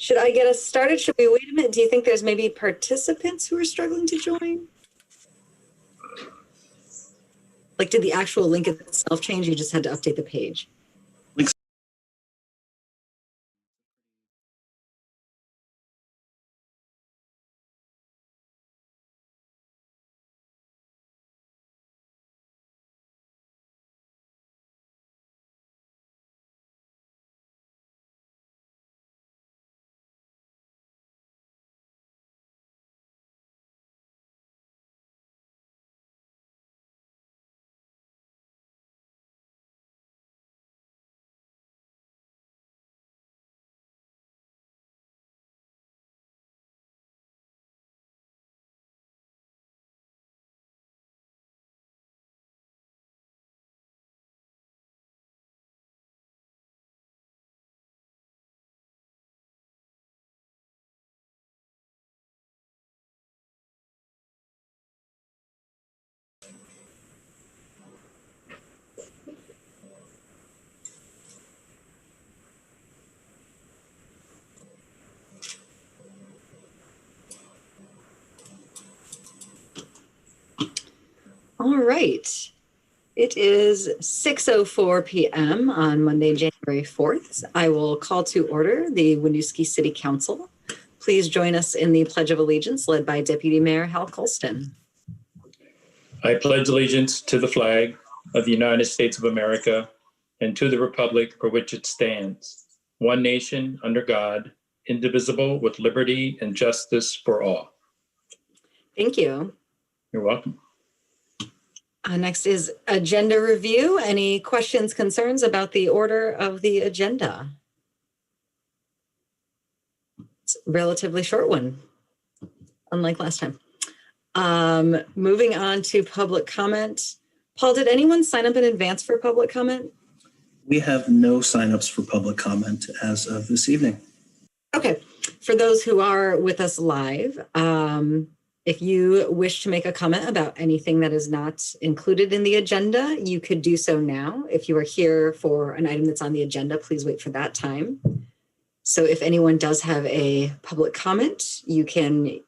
Should I get us started? Should we wait a minute? Do you think there's maybe participants who are struggling to join? Like, did the actual link itself change? You just had to update the page. All right. It is 6:04 p.m. on Monday, January 4th. I will call to order the Winooski City Council. Please join us in the Pledge of Allegiance led by Deputy Mayor Hal Colston. I pledge allegiance to the flag of the United States of America and to the republic for which it stands, one nation under God, indivisible, with liberty and justice for all. Thank you. You're welcome. Next is agenda review. Any questions, concerns about the order of the agenda? It's a relatively short one, unlike last time. Moving on to public comment. Paul, did anyone sign up in advance for public comment? We have no signups for public comment as of this evening. Okay. For those who are with us live, if you wish to make a comment about anything that is not included in the agenda, you could do so now. If you are here for an item that's on the agenda, please wait for that time. So if anyone does have a public comment, you can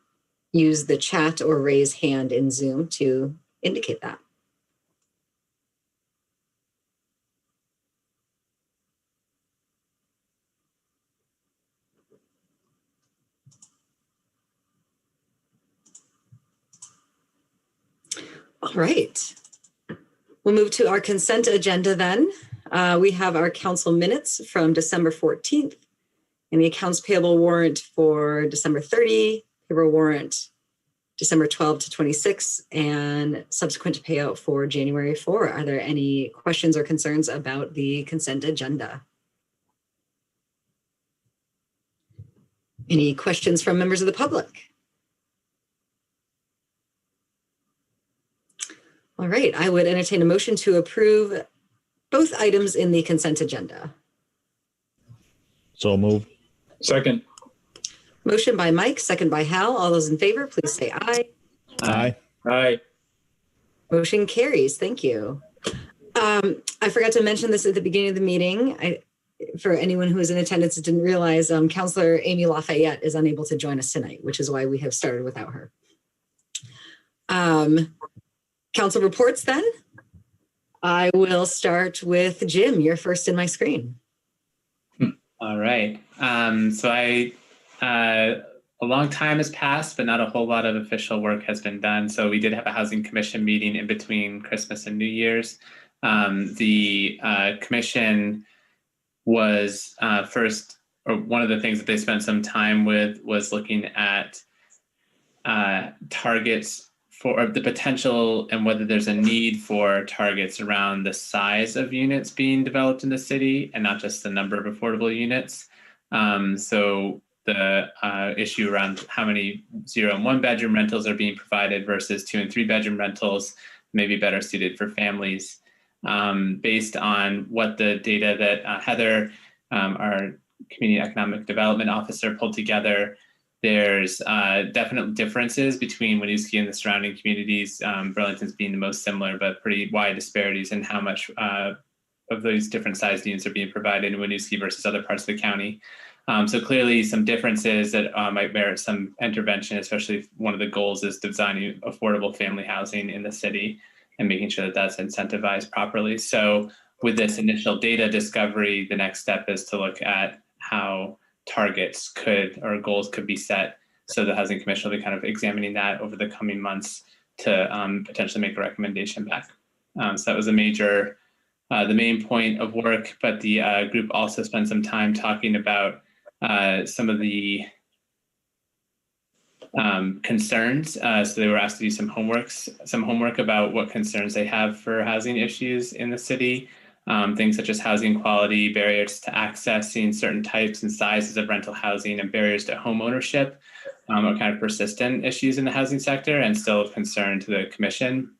use the chat or raise hand in Zoom to indicate that. All right. We'll move to our consent agenda then. We have our council minutes from December 14th and the accounts payable warrant for December 30, payroll warrant December 12 to 26, and subsequent payout for January 4. Are there any questions or concerns about the consent agenda? Any questions from members of the public? All right, I would entertain a motion to approve both items in the consent agenda. So moved. Second. Motion by Mike, second by Hal. All those in favor, please say aye. Aye. Aye. Motion carries. Thank you. I forgot to mention this at the beginning of the meeting. For anyone who is in attendance and didn't realize, Councilor Amy Lafayette is unable to join us tonight, which is why we have started without her. Council reports then. I will start with Jim. You're first in my screen. All right. A long time has passed, but not a whole lot of official work has been done. So we did have a housing commission meeting in between Christmas and New Year's. The commission was one of the things that they spent some time with was looking at targets for the potential and whether there's a need for targets around the size of units being developed in the city and not just the number of affordable units. So the issue around how many 0 and 1 bedroom rentals are being provided versus 2 and 3 bedroom rentals may be better suited for families. Based on what the data that Heather, our Community Economic Development Officer, pulled together, there's definite differences between Winooski and the surrounding communities, Burlington's being the most similar, but pretty wide disparities in how much of those different sized units are being provided in Winooski versus other parts of the county. So clearly some differences that might merit some intervention, especially if one of the goals is designing affordable family housing in the city and making sure that that's incentivized properly. So with this initial data discovery, the next step is to look at how targets or goals could be set. So the Housing Commission will be kind of examining that over the coming months to potentially make a recommendation back. So that was the main point of work, but the group also spent some time talking about some of the concerns. So they were asked to do some homework about what concerns they have for housing issues in the city. Things such as housing quality, barriers to accessing certain types and sizes of rental housing, and barriers to home ownership are kind of persistent issues in the housing sector and still of concern to the commission.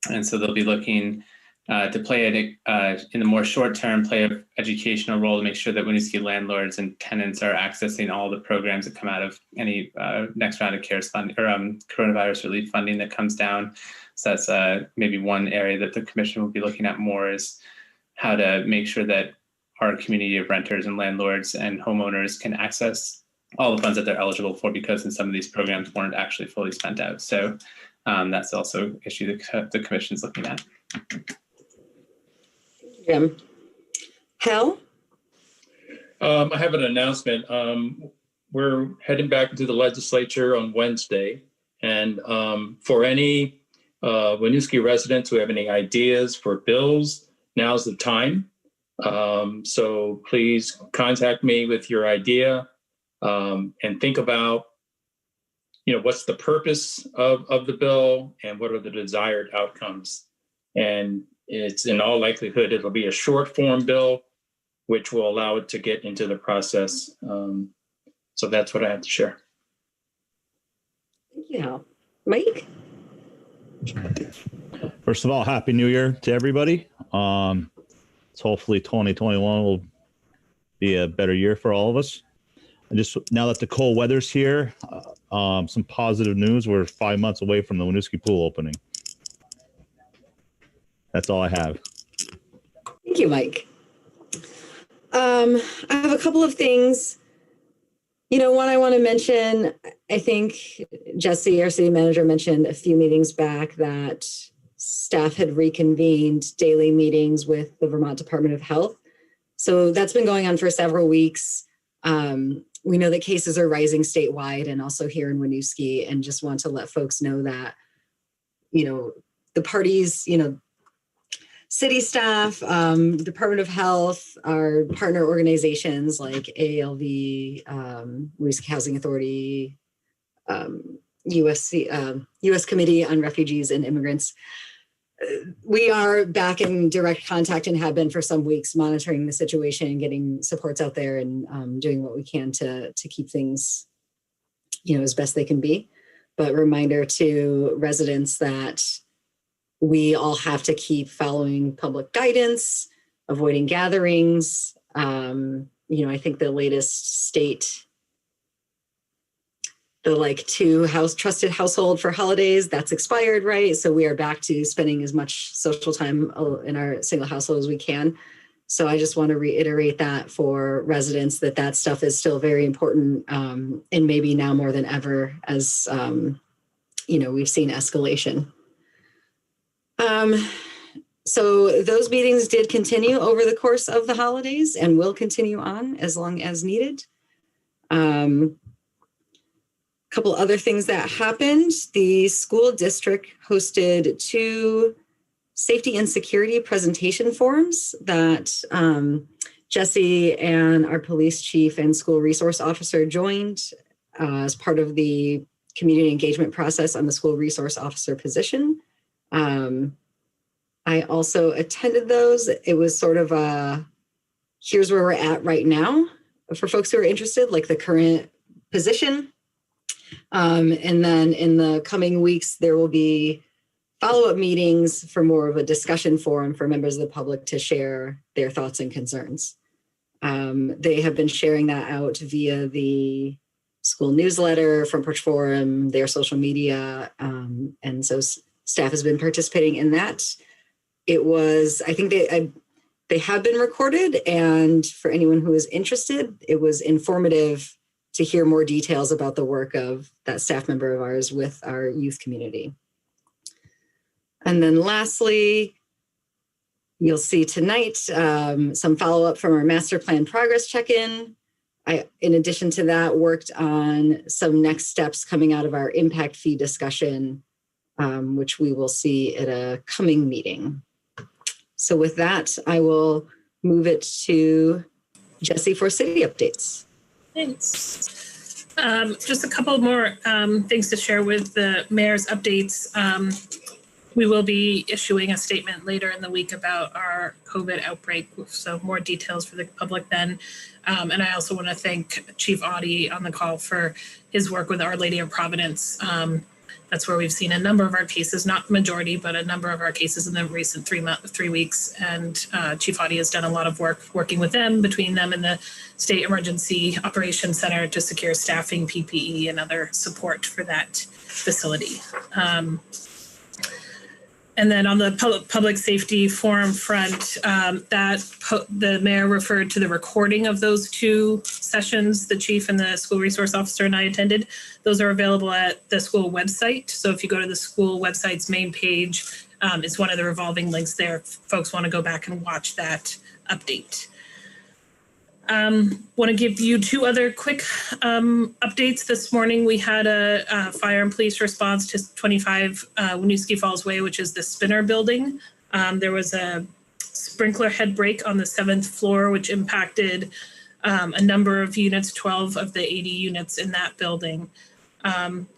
And so they'll be looking to play in the more short term, play an educational role to make sure that Winooski landlords and tenants are accessing all the programs that come out of any next round of CARES funding or coronavirus relief funding that comes down. So that's maybe one area that the commission will be looking at more, is how to make sure that our community of renters and landlords and homeowners can access all the funds that they're eligible for, because in some of these programs weren't actually fully spent out. So that's also an issue that the commission's looking at. Jim. Hal? I have an announcement. We're heading back into the legislature on Wednesday. And for any Winooski residents who have any ideas for bills, now's the time. So please contact me with your idea and think about, what's the purpose of the bill and what are the desired outcomes. And it's in all likelihood, it'll be a short form bill, which will allow it to get into the process. So that's what I have to share. Thank you, Hal. Mike? First of all, Happy New Year to everybody. So hopefully 2021 will be a better year for all of us. Now that the cold weather's here, some positive news. We're 5 months away from the Winooski pool opening. That's all I have. Thank you, Mike. I have a couple of things. One I want to mention, I think Jesse, our city manager, mentioned a few meetings back that staff had reconvened daily meetings with the Vermont Department of Health. So that's been going on for several weeks. We know that cases are rising statewide and also here in Winooski, and just want to let folks know that, the parties, city staff, Department of Health, our partner organizations like ALV, Winooski Housing Authority, U.S. Committee on Refugees and Immigrants. We are back in direct contact and have been for some weeks, monitoring the situation and getting supports out there and doing what we can to keep things, as best they can be. But reminder to residents that we all have to keep following public guidance, avoiding gatherings. I think the latest state, the 2 trusted household for holidays, that's expired, right? So we are back to spending as much social time in our single household as we can. So I just want to reiterate that for residents, that stuff is still very important, and maybe now more than ever, as we've seen escalation. So those meetings did continue over the course of the holidays and will continue on as long as needed. Couple other things that happened. The school district hosted 2 safety and security presentation forums that Jesse and our police chief and school resource officer joined as part of the community engagement process on the school resource officer position. I also attended those. It was sort of here's where we're at right now for folks who are interested, like the current position. And then in the coming weeks, there will be follow-up meetings for more of a discussion forum for members of the public to share their thoughts and concerns. They have been sharing that out via the school newsletter, Front Porch Forum, their social media. And so staff has been participating in that. It was, I think They have been recorded, and for anyone who is interested, it was informative to hear more details about the work of that staff member of ours with our youth community. And then lastly, you'll see tonight some follow-up from our master plan progress check-in. I, in addition to that, worked on some next steps coming out of our impact fee discussion, which we will see at a coming meeting. So with that, I will move it to Jesse for city updates. Thanks. Just a couple more things to share with the mayor's updates. We will be issuing a statement later in the week about our COVID outbreak, so more details for the public then. And I also want to thank Chief Audie on the call for his work with Our Lady of Providence. That's where we've seen a number of our cases, not the majority, but a number of our cases in the recent 3 weeks. And Chief Audie has done a lot of work working with them, between them and the State Emergency Operations Center, to secure staffing, PPE, and other support for that facility. And then on the public safety forum front, the mayor referred to the recording of those 2 sessions the chief and the school resource officer and I attended. Those are available at the school website. So if you go to the school website's main page, it's one of the revolving links there if folks want to go back and watch that update. Want to give you 2 other quick updates. This morning, we had a fire and police response to 25 Winooski Falls Way, which is the Spinner building. There was a sprinkler head break on the 7th floor, which impacted a number of units, 12 of the 80 units in that building.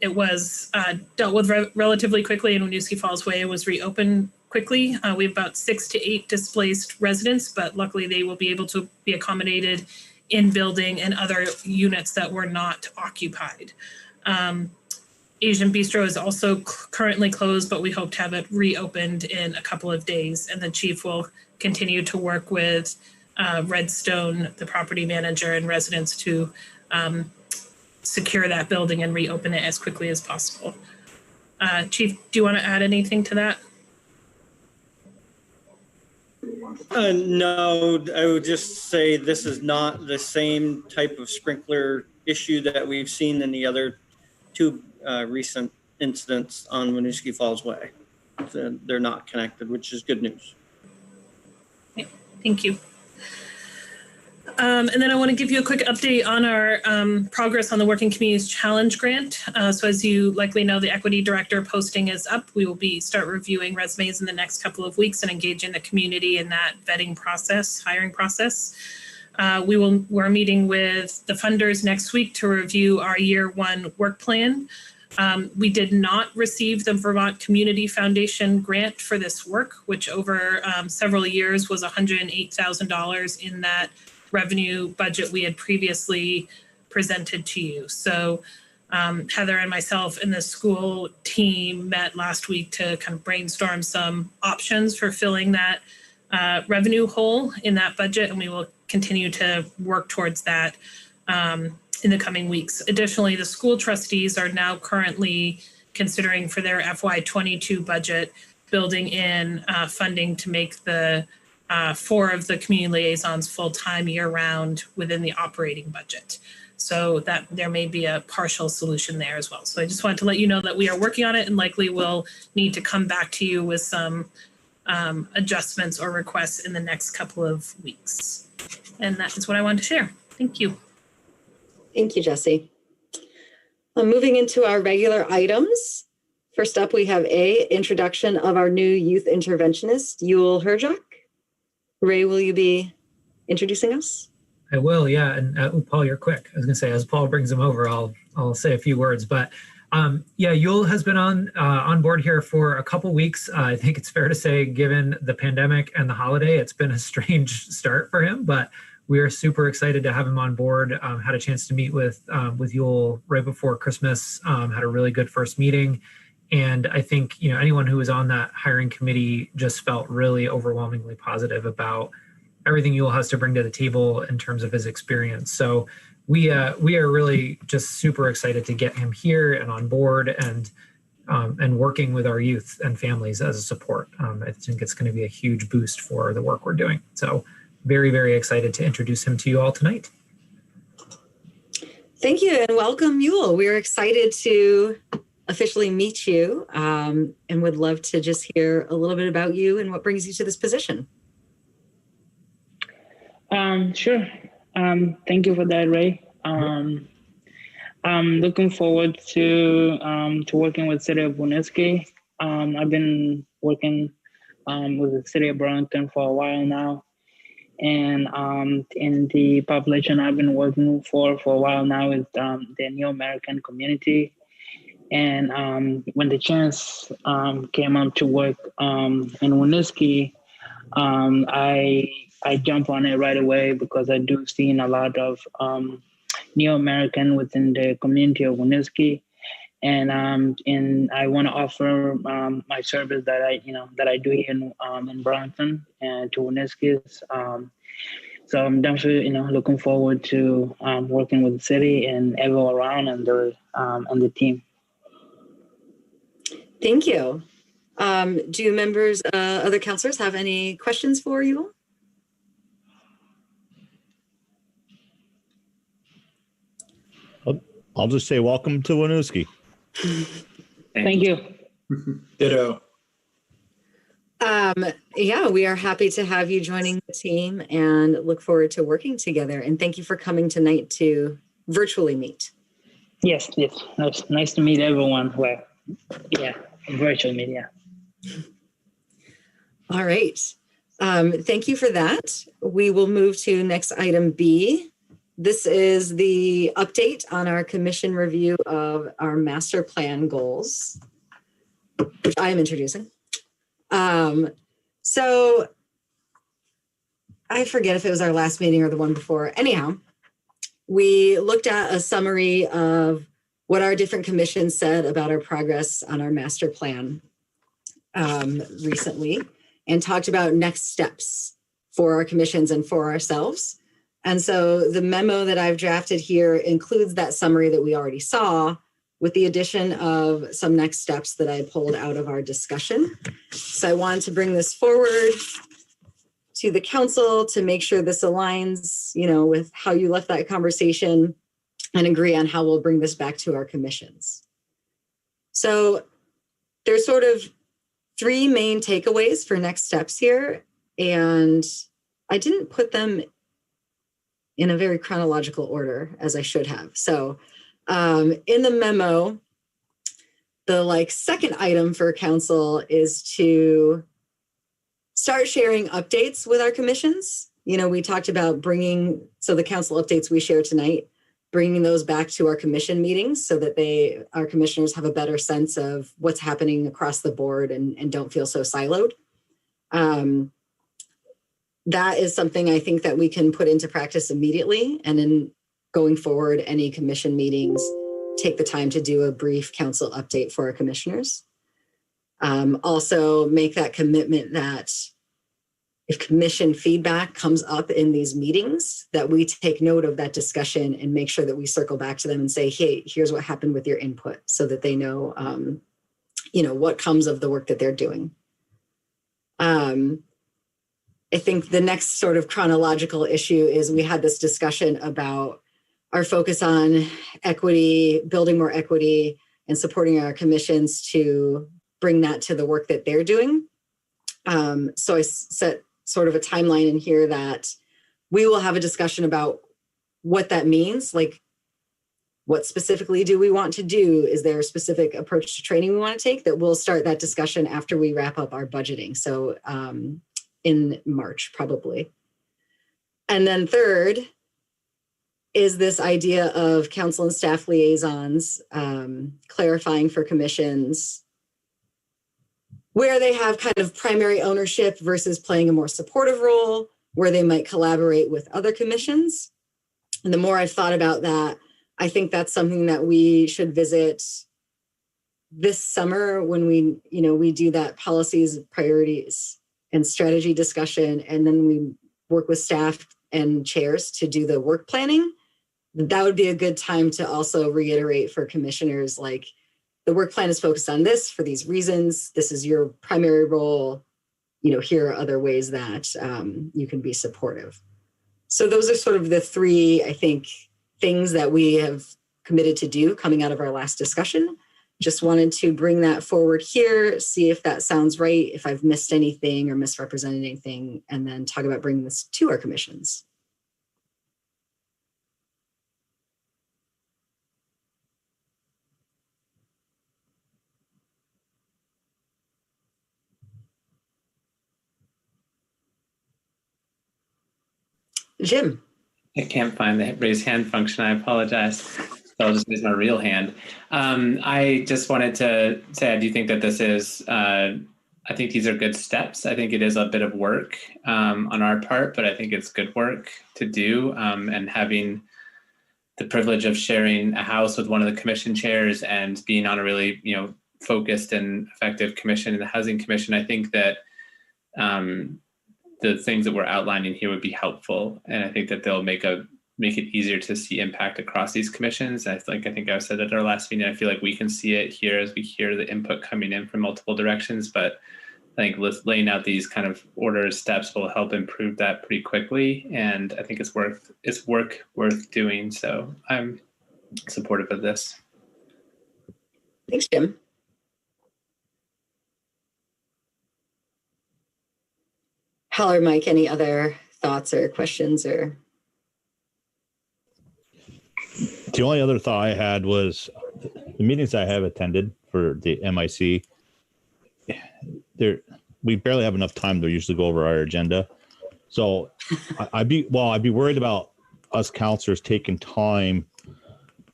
It was dealt with relatively quickly, and Winooski Falls Way was reopened quickly. We have about 6 to 8 displaced residents, but luckily they will be able to be accommodated in building and other units that were not occupied. Asian Bistro is also currently closed, but we hope to have it reopened in a couple of days. And the chief will continue to work with Redstone, the property manager, and residents to secure that building and reopen it as quickly as possible. Chief, do you want to add anything to that? No, I would just say this is not the same type of sprinkler issue that we've seen in the other 2 recent incidents on Winooski Falls Way. They're not connected, which is good news. Okay, thank you. And then I want to give you a quick update on our progress on the Working Communities Challenge Grant. So as you likely know, the Equity Director posting is up. We will start reviewing resumes in the next couple of weeks and engaging the community in that vetting process, hiring process. We're meeting with the funders next week to review our year 1 work plan. We did not receive the Vermont Community Foundation grant for this work, which over several years was $108,000 in that revenue budget we had previously presented to you. So Heather and myself and the school team met last week to kind of brainstorm some options for filling that revenue hole in that budget, and we will continue to work towards that in the coming weeks. Additionally, the school trustees are now currently considering for their FY22 budget building in funding to make the 4 of the community liaisons full-time year-round within the operating budget. So that there may be a partial solution there as well. So I just wanted to let you know that we are working on it and likely will need to come back to you with some adjustments or requests in the next couple of weeks. And that is what I wanted to share. Thank you. Thank you, Jesse. Moving into our regular items. First up, we have introduction of our new youth interventionist, Yul Herjak. Ray, will you be introducing us? I will, yeah. And Paul, you're quick. I was going to say, as Paul brings him over, I'll say a few words. But yeah, Yul has been on board here for a couple weeks. I think it's fair to say, given the pandemic and the holiday, it's been a strange start for him. But we are super excited to have him on board. Had a chance to meet with Yul right before Christmas. Had a really good first meeting. And I think, anyone who was on that hiring committee just felt really overwhelmingly positive about everything Yul has to bring to the table in terms of his experience. So we are really just super excited to get him here and on board. And and working with our youth and families as a support. I think it's going to be a huge boost for the work we're doing. So very, very excited to introduce him to you all tonight. Thank you and welcome, Yule. We're excited to officially meet you and would love to just hear a little bit about you and what brings you to this position. Sure. Thank you for that, Ray. I'm looking forward to working with the City of Winooski. I've been working with the City of Burlington for a while now. And in the population I've been working for a while now is the New American community. And when the chance came up to work in Winooski, I jumped on it right away because I do see a lot of New American within the community of Winooski. And I want to offer my service that I do here in Burlington and to Winooski's. So I'm definitely looking forward to working with the city and everyone around and the team. Thank you. Do members, other councilors, have any questions for you? I'll just say welcome to Winooski. Thank you. Ditto. Yeah, we are happy to have you joining the team and look forward to working together. And thank you for coming tonight to virtually meet. Yes. Nice to meet everyone. Well, yeah, virtual media. All right. Thank you for that. We will move to next item B. This is the update on our commission review of our master plan goals, which I am introducing. So I forget if it was our last meeting or the one before. Anyhow, we looked at a summary of what our different commissions said about our progress on our master plan recently and talked about next steps for our commissions and for ourselves. And so the memo that I've drafted here includes that summary that we already saw with the addition of some next steps that I pulled out of our discussion. So I wanted to bring this forward to the council to make sure this aligns, with how you left that conversation and agree on how we'll bring this back to our commissions. So there's sort of three main takeaways for next steps here. And I didn't put them in a very chronological order as I should have. So in the memo, the second item for council is to start sharing updates with our commissions. We talked about the council updates we share tonight, bringing those back to our commission meetings so that our commissioners have a better sense of what's happening across the board and don't feel so siloed. That is something I think that we can put into practice immediately. And in going forward, any commission meetings, take the time to do a brief council update for our commissioners. Also make that commitment that if commission feedback comes up in these meetings, that we take note of that discussion and make sure that we circle back to them and say, hey, here's what happened with your input so that they know, what comes of the work that they're doing. I think the next sort of chronological issue is we had this discussion about our focus on equity, building more equity, and supporting our commissions to bring that to the work that they're doing. So I set sort of a timeline in here that we will have a discussion about what that means, what specifically do we want to do? Is there a specific approach to training we want to take? That we'll start that discussion after we wrap up our budgeting. So in March, probably. And then third is this idea of council and staff liaisons, clarifying for commissions where they have kind of primary ownership versus playing a more supportive role, where they might collaborate with other commissions. And the more I've thought about that, I think that's something that we should visit this summer when we do that policies, priorities, and strategy discussion, and then we work with staff and chairs to do the work planning. That would be a good time to also reiterate for commissioners, the work plan is focused on this for these reasons. This is your primary role. Here are other ways that you can be supportive. So those are sort of the three, I think, things that we have committed to do coming out of our last discussion. Just wanted to bring that forward here, see if that sounds right, if I've missed anything or misrepresented anything, and then talk about bringing this to our commissions. Jim. I can't find the raise hand function. I apologize. So I'll just use my real hand. I just wanted to say I do think that this is, I think these are good steps. I think it is a bit of work on our part, but I think it's good work to do. And having the privilege of sharing a house with one of the commission chairs and being on a really, focused and effective commission in the Housing Commission, I think that the things that we're outlining here would be helpful. And I think that they'll make it easier to see impact across these commissions. I think I said at our last meeting, I feel like we can see it here as we hear the input coming in from multiple directions, but I think laying out these kind of order steps will help improve that pretty quickly. And I think it's work worth doing. So I'm supportive of this. Thanks, Jim. Hal or Mike, any other thoughts or questions or? The only other thought I had was the meetings I have attended for the MIC. We barely have enough time to usually go over our agenda. So I'd be worried about us counselors taking time,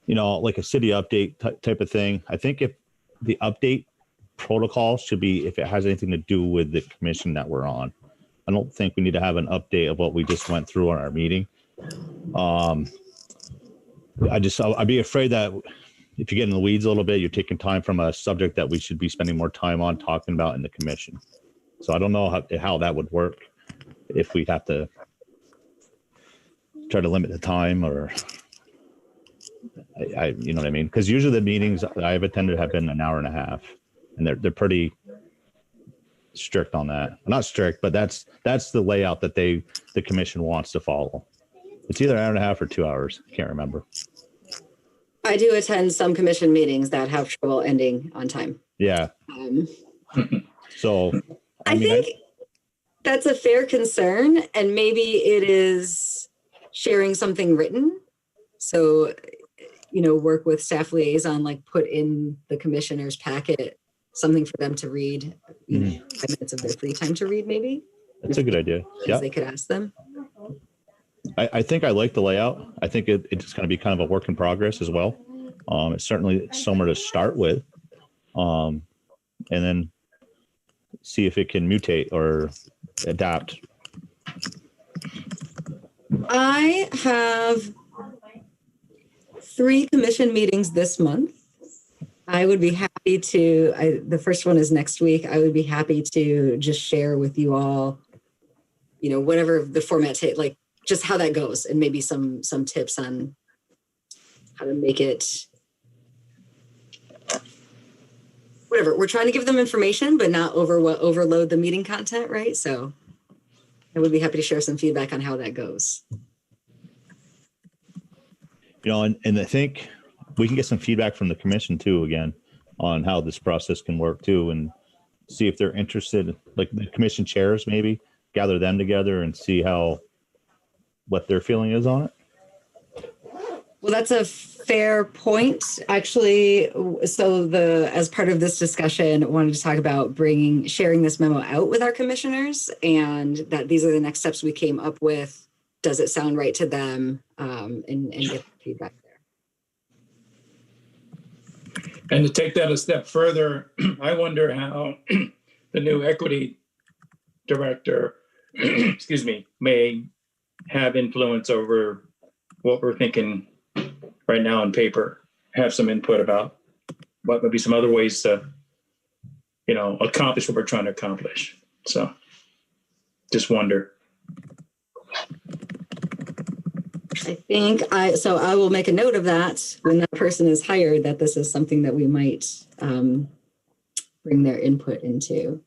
like a city update type of thing. I think if the update protocol should be, if it has anything to do with the commission that we're on. I don't think we need to have an update of what we just went through on our meeting. I'd be afraid that if you get in the weeds a little bit, you're taking time from a subject that we should be spending more time on talking about in the commission. So I don't know how that would work, if we'd have to try to limit the time, or you know what I mean? Because usually the meetings I've attended have been an hour and a half, and they're pretty strict on that. Not strict, but that's the layout that the commission wants to follow. It's either an hour and a half or 2 hours. I can't remember. I do attend some commission meetings that have trouble ending on time. Yeah. So I think that's a fair concern, and maybe it is sharing something written. So, work with staff liaison, like put in the commissioner's packet something for them to read, 5 minutes of their free time to read, maybe. That's a good idea. Yeah, they could ask them. I think I like the layout. I think it's going to be kind of a work in progress as well. It's certainly somewhere to start with, and then see if it can mutate or adapt. I have 3 commission meetings this month. I would be happy to, the first one is next week. I would be happy to just share with you all, whatever the format, like just how that goes, and maybe some tips on how to make it, whatever. We're trying to give them information, but not overload the meeting content, right? So I would be happy to share some feedback on how that goes. And I think we can get some feedback from the commission too, again, on how this process can work too, and see if they're interested, like the commission chairs, maybe gather them together and see what their feeling is on it. Well, that's a fair point, actually. So as part of this discussion, I wanted to talk about sharing this memo out with our commissioners, and that these are the next steps we came up with. Does it sound right to them? And get feedback there. And to take that a step further, I wonder how the new equity director, may have influence over what we're thinking right now on paper, have some input about what would be some other ways to, accomplish what we're trying to accomplish. So just wonder. So I will make a note of that when that person is hired, that this is something that we might bring their input into.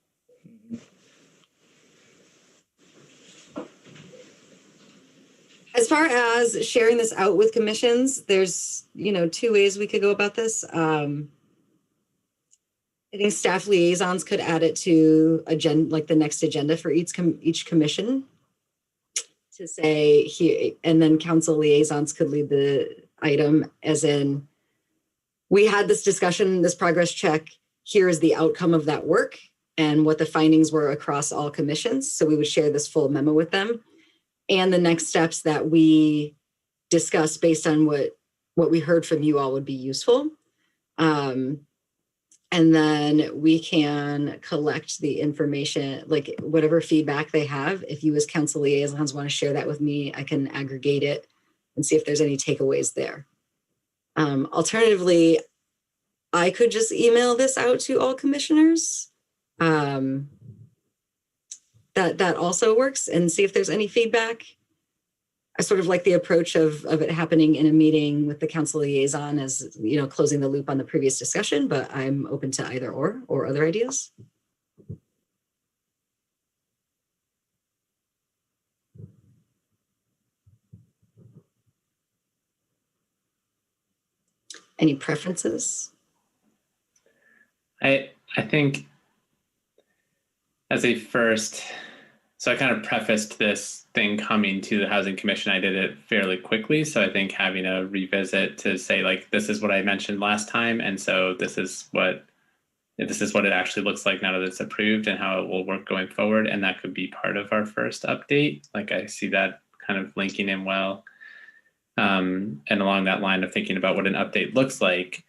As far as sharing this out with commissions, there's, two ways we could go about this. I think staff liaisons could add it to like the next agenda for each commission to say here, and then council liaisons could lead the item as in, we had this discussion, this progress check, here is the outcome of that work and what the findings were across all commissions. So we would share this full memo with them and the next steps that we discuss based on what we heard from you all would be useful. And then we can collect the information, like whatever feedback they have. If you as council liaisons want to share that with me, I can aggregate it and see if there's any takeaways there. Alternatively, I could just email this out to all commissioners. That also works, and see if there's any feedback. I sort of like the approach of it happening in a meeting with the council liaison as, closing the loop on the previous discussion, but I'm open to either or other ideas. Any preferences? I think as a first, so I kind of prefaced this thing coming to the Housing Commission. I did it fairly quickly. So I think having a revisit to say, like, this is what I mentioned last time. And so this is what it actually looks like now that it's approved and how it will work going forward. And that could be part of our first update. Like, I see that kind of linking in well. And along that line of thinking about what an update looks like,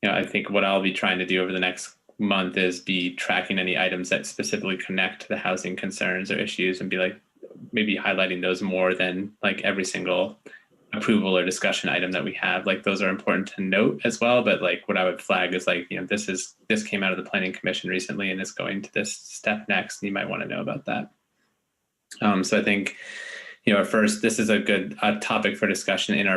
I think what I'll be trying to do over the next month is be tracking any items that specifically connect to the housing concerns or issues and be like, maybe highlighting those more than like every single approval or discussion item that we have. Like, those are important to note as well. But like, what I would flag is like, this came out of the Planning Commission recently and is going to this step next. And you might want to know about that. So I think, this is a good topic for discussion in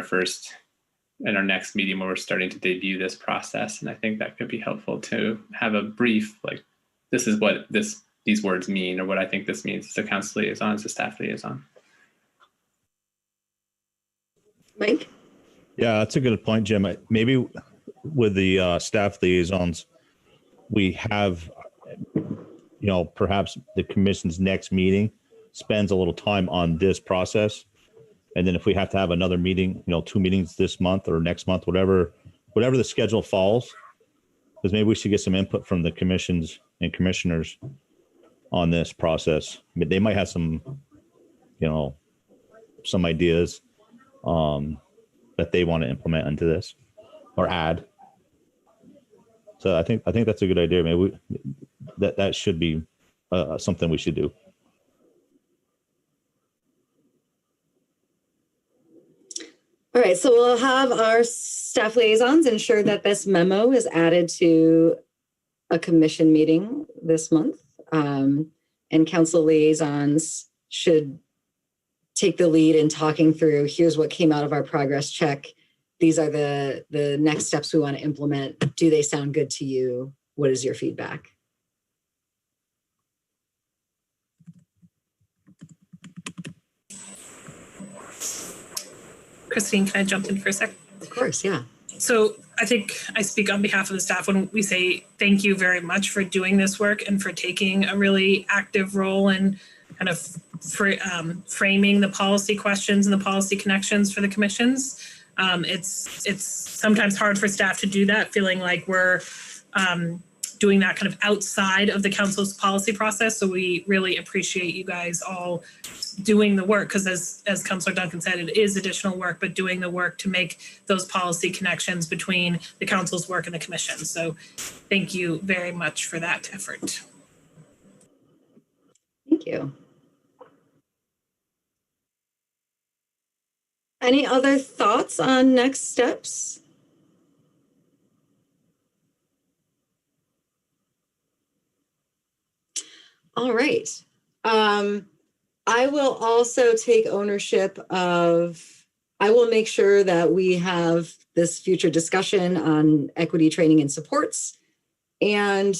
our next meeting where we're starting to debut this process. And I think that could be helpful to have a brief, like, this is what these words mean, or what I think this means as a council liaison, as a staff liaison. Mike? Yeah, that's a good point, Jim. Maybe with the staff liaisons, we have, perhaps the commission's next meeting spends a little time on this process. And then if we have to have another meeting, 2 meetings this month or next month, whatever the schedule falls, because maybe we should get some input from the commissions and commissioners on this process. I mean, they might have some, some ideas that they want to implement into this or add. So I think that's a good idea. Maybe that should be something we should do. All right, so we'll have our staff liaisons ensure that this memo is added to a commission meeting this month. And council liaisons should take the lead in talking through, here's what came out of our progress check. These are the next steps we want to implement. Do they sound good to you? What is your feedback? Christine, can I jump in for a sec? Of course, yeah. So I think I speak on behalf of the staff when we say thank you very much for doing this work and for taking a really active role in kind of framing the policy questions and the policy connections for the commissions. It's sometimes hard for staff to do that, feeling like we're doing that kind of outside of the council's policy process. So we really appreciate you guys all doing the work, because as Councilor Duncan said, it is additional work, but doing the work to make those policy connections between the council's work and the commission. So thank you very much for that effort. Thank you. Any other thoughts on next steps? All right. I will also take ownership of I will make sure that we have this future discussion on equity training and supports. And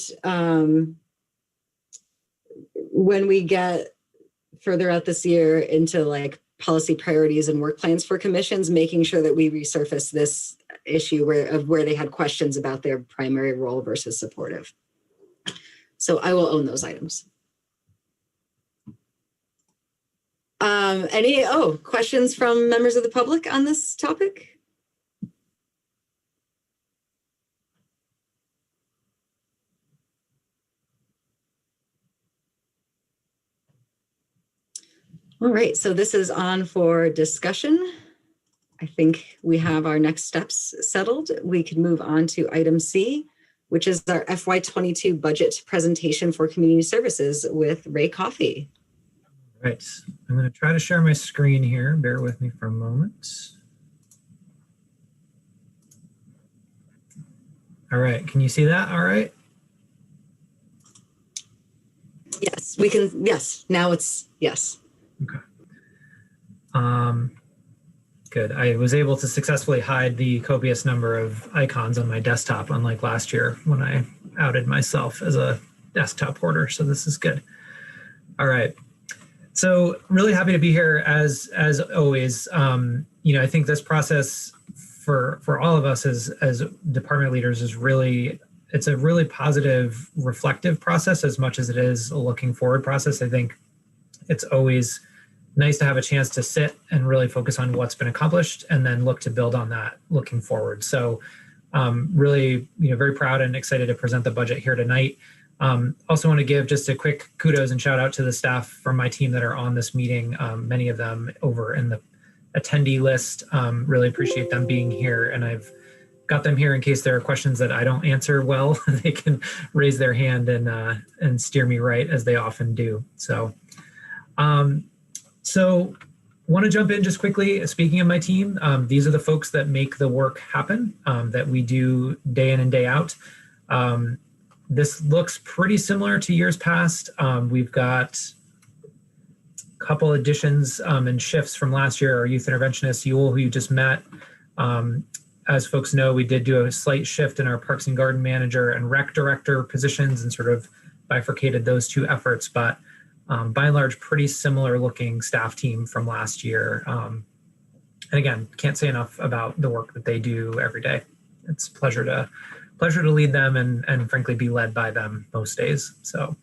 when we get further out this year into like policy priorities and work plans for commissions, making sure that we resurface this issue where they had questions about their primary role versus supportive. So I will own those items. Any questions from members of the public on this topic? All right, so this is on for discussion. I think we have our next steps settled. We can move on to item C, which is our FY22 budget presentation for community services with Ray Coffey. Right, I'm going to try to share my screen here. Bear with me for a moment. All right, can you see that? All right. Yes, we can. Yes, now it's yes. Okay. Good. I was able to successfully hide the copious number of icons on my desktop, unlike last year when I outed myself as a desktop hoarder. So this is good. All right. So really happy to be here as always. I think this process for all of us as department leaders is it's a really positive, reflective process as much as it is a looking forward process. I think it's always nice to have a chance to sit and really focus on what's been accomplished and then look to build on that looking forward. So really, very proud and excited to present the budget here tonight. Also want to give just a quick kudos and shout out to the staff from my team that are on this meeting, many of them over in the attendee list. Really appreciate them being here, and I've got them here in case there are questions that I don't answer well. They can raise their hand and steer me right, as they often do. So want to jump in just quickly. Speaking of my team, these are the folks that make the work happen, that we do day in and day out. This looks pretty similar to years past. We've got a couple additions and shifts from last year. Our youth interventionist, Yule, who you just met. As folks know, we did do a slight shift in our Parks and Garden Manager and Rec Director positions and sort of bifurcated those two efforts. But by and large, pretty similar looking staff team from last year. And again, can't say enough about the work that they do every day. It's a pleasure to lead them and frankly be led by them most days. So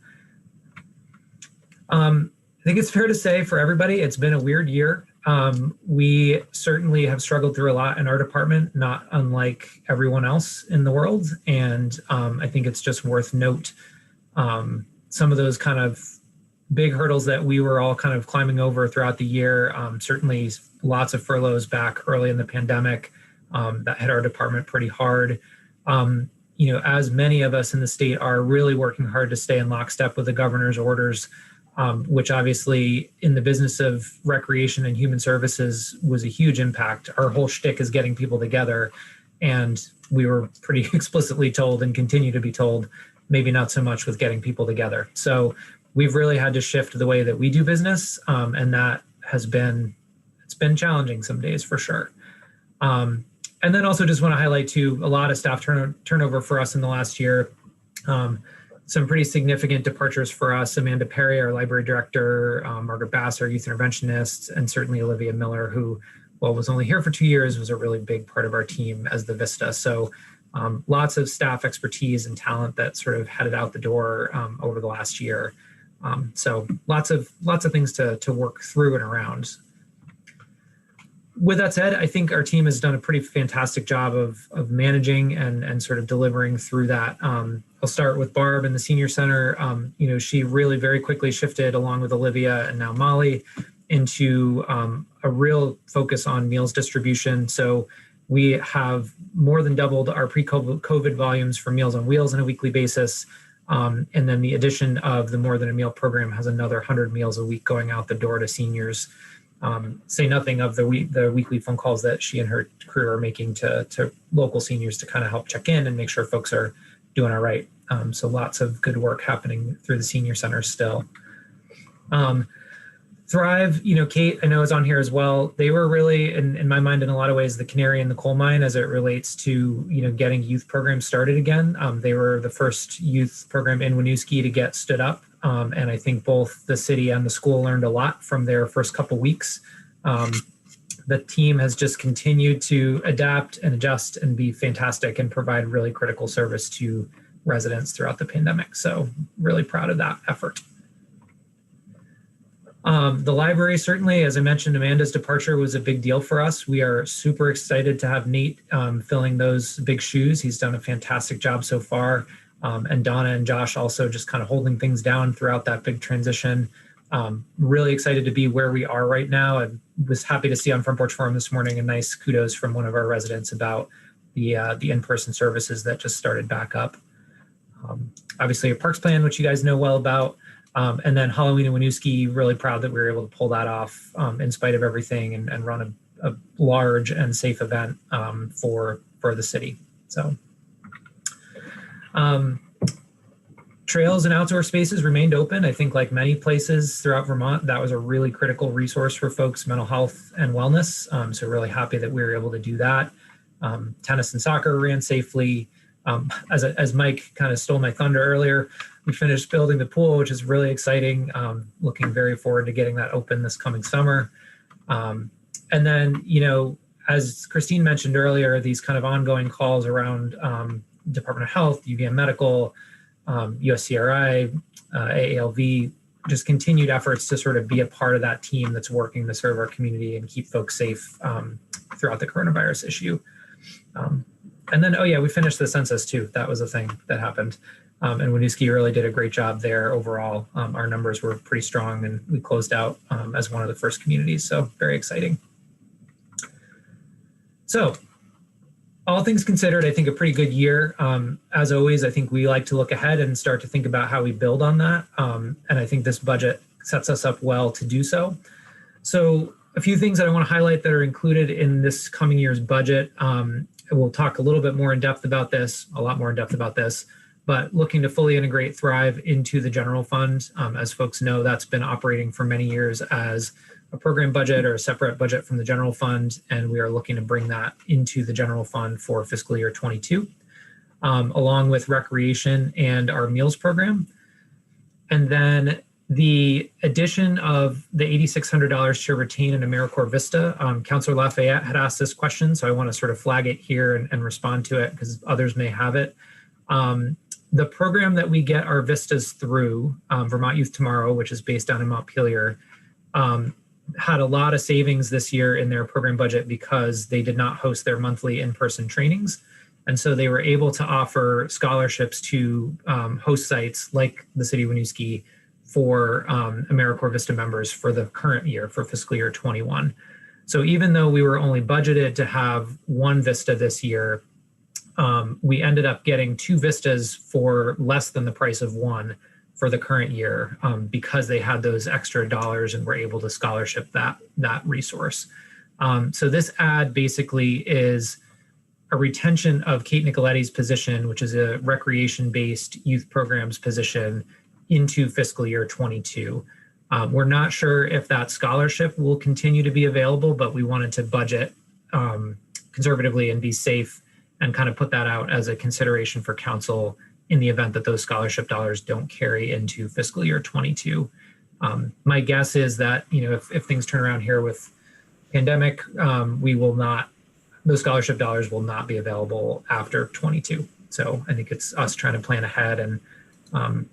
I think it's fair to say for everybody, it's been a weird year. We certainly have struggled through a lot in our department, not unlike everyone else in the world. And I think it's just worth note some of those kind of big hurdles that we were all kind of climbing over throughout the year. Certainly lots of furloughs back early in the pandemic that hit our department pretty hard. As many of us in the state are really working hard to stay in lockstep with the governor's orders, which obviously in the business of recreation and human services was a huge impact. Our whole shtick is getting people together. And we were pretty explicitly told and continue to be told, maybe not so much with getting people together. So we've really had to shift the way that we do business. And that it's been challenging some days for sure. And then also just want to highlight too, a lot of staff turnover for us in the last year. Some pretty significant departures for us. Amanda Perry, our library director, Margaret Bass, our youth interventionist, and certainly Olivia Miller, who, was only here for 2 years, was a really big part of our team as the Vista. So lots of staff expertise and talent that sort of headed out the door over the last year. So lots of things to work through and around. With that said, I think our team has done a pretty fantastic job of managing and sort of delivering through that. I'll start with Barb in the senior center. She really very quickly shifted along with Olivia and now Molly into a real focus on meals distribution. So we have more than doubled our pre-COVID volumes for Meals on Wheels on a weekly basis. And then the addition of the More Than a Meal program has another 100 meals a week going out the door to seniors. Say nothing of the weekly phone calls that she and her crew are making to local seniors to kind of help check in and make sure folks are doing all right. So lots of good work happening through the senior center still. Thrive, Kate, I know is on here as well. They were really, in my mind, in a lot of ways, the canary in the coal mine as it relates to, getting youth programs started again. They were the first youth program in Winooski to get stood up. And I think both the city and the school learned a lot from their first couple weeks. The team has just continued to adapt and adjust and be fantastic and provide really critical service to residents throughout the pandemic. So really proud of that effort. The library, certainly, as I mentioned, Amanda's departure was a big deal for us. We are super excited to have Nate filling those big shoes. He's done a fantastic job so far. And Donna and Josh also just kind of holding things down throughout that big transition. Really excited to be where we are right now. I was happy to see on Front Porch Forum this morning a nice kudos from one of our residents about the in-person services that just started back up. Obviously, a parks plan, which you guys know well about. And then Halloween in Winooski, really proud that we were able to pull that off in spite of everything and run a large and safe event for the city. So trails and outdoor spaces remained open. I think like many places throughout Vermont, that was a really critical resource for folks' mental health and wellness. So really happy that we were able to do that. Tennis and soccer ran safely. As Mike kind of stole my thunder earlier, we finished building the pool, which is really exciting. Looking very forward to getting that open this coming summer. And then, as Christine mentioned earlier, these kind of ongoing calls around Department of Health, UVM Medical, USCRI, AALV, just continued efforts to sort of be a part of that team that's working to serve our community and keep folks safe throughout the coronavirus issue. And then, we finished the census too. That was a thing that happened. And Winooski really did a great job there overall. Our numbers were pretty strong and we closed out as one of the first communities. So very exciting. So all things considered, I think a pretty good year. As always, I think we like to look ahead and start to think about how we build on that. And I think this budget sets us up well to do so. So a few things that I want to highlight that are included in this coming year's budget. We'll talk a little bit more in depth about this, a lot more in depth about this, but looking to fully integrate Thrive into the general fund. As folks know, that's been operating for many years as a program budget or a separate budget from the general fund, and we are looking to bring that into the general fund for fiscal year 22, along with recreation and our meals program. And then the addition of the $8,600 to retain an AmeriCorps Vista. Councilor Lafayette had asked this question, so I want to sort of flag it here and respond to it because others may have it. The program that we get our Vistas through, Vermont Youth Tomorrow, which is based down in Montpelier, had a lot of savings this year in their program budget because they did not host their monthly in-person trainings. And so they were able to offer scholarships to host sites like the City of Winooski for AmeriCorps Vista members for the current year, for fiscal year 21. So even though we were only budgeted to have one Vista this year, we ended up getting two Vistas for less than the price of one for the current year because they had those extra dollars and were able to scholarship that resource. So this ad basically is a retention of Kate Nicoletti's position, which is a recreation-based youth programs position, into fiscal year 22. We're not sure if that scholarship will continue to be available, but we wanted to budget conservatively and be safe and kind of put that out as a consideration for council in the event that those scholarship dollars don't carry into fiscal year 22. My guess is that, if things turn around here with pandemic, those scholarship dollars will not be available after 22. So I think it's us trying to plan ahead and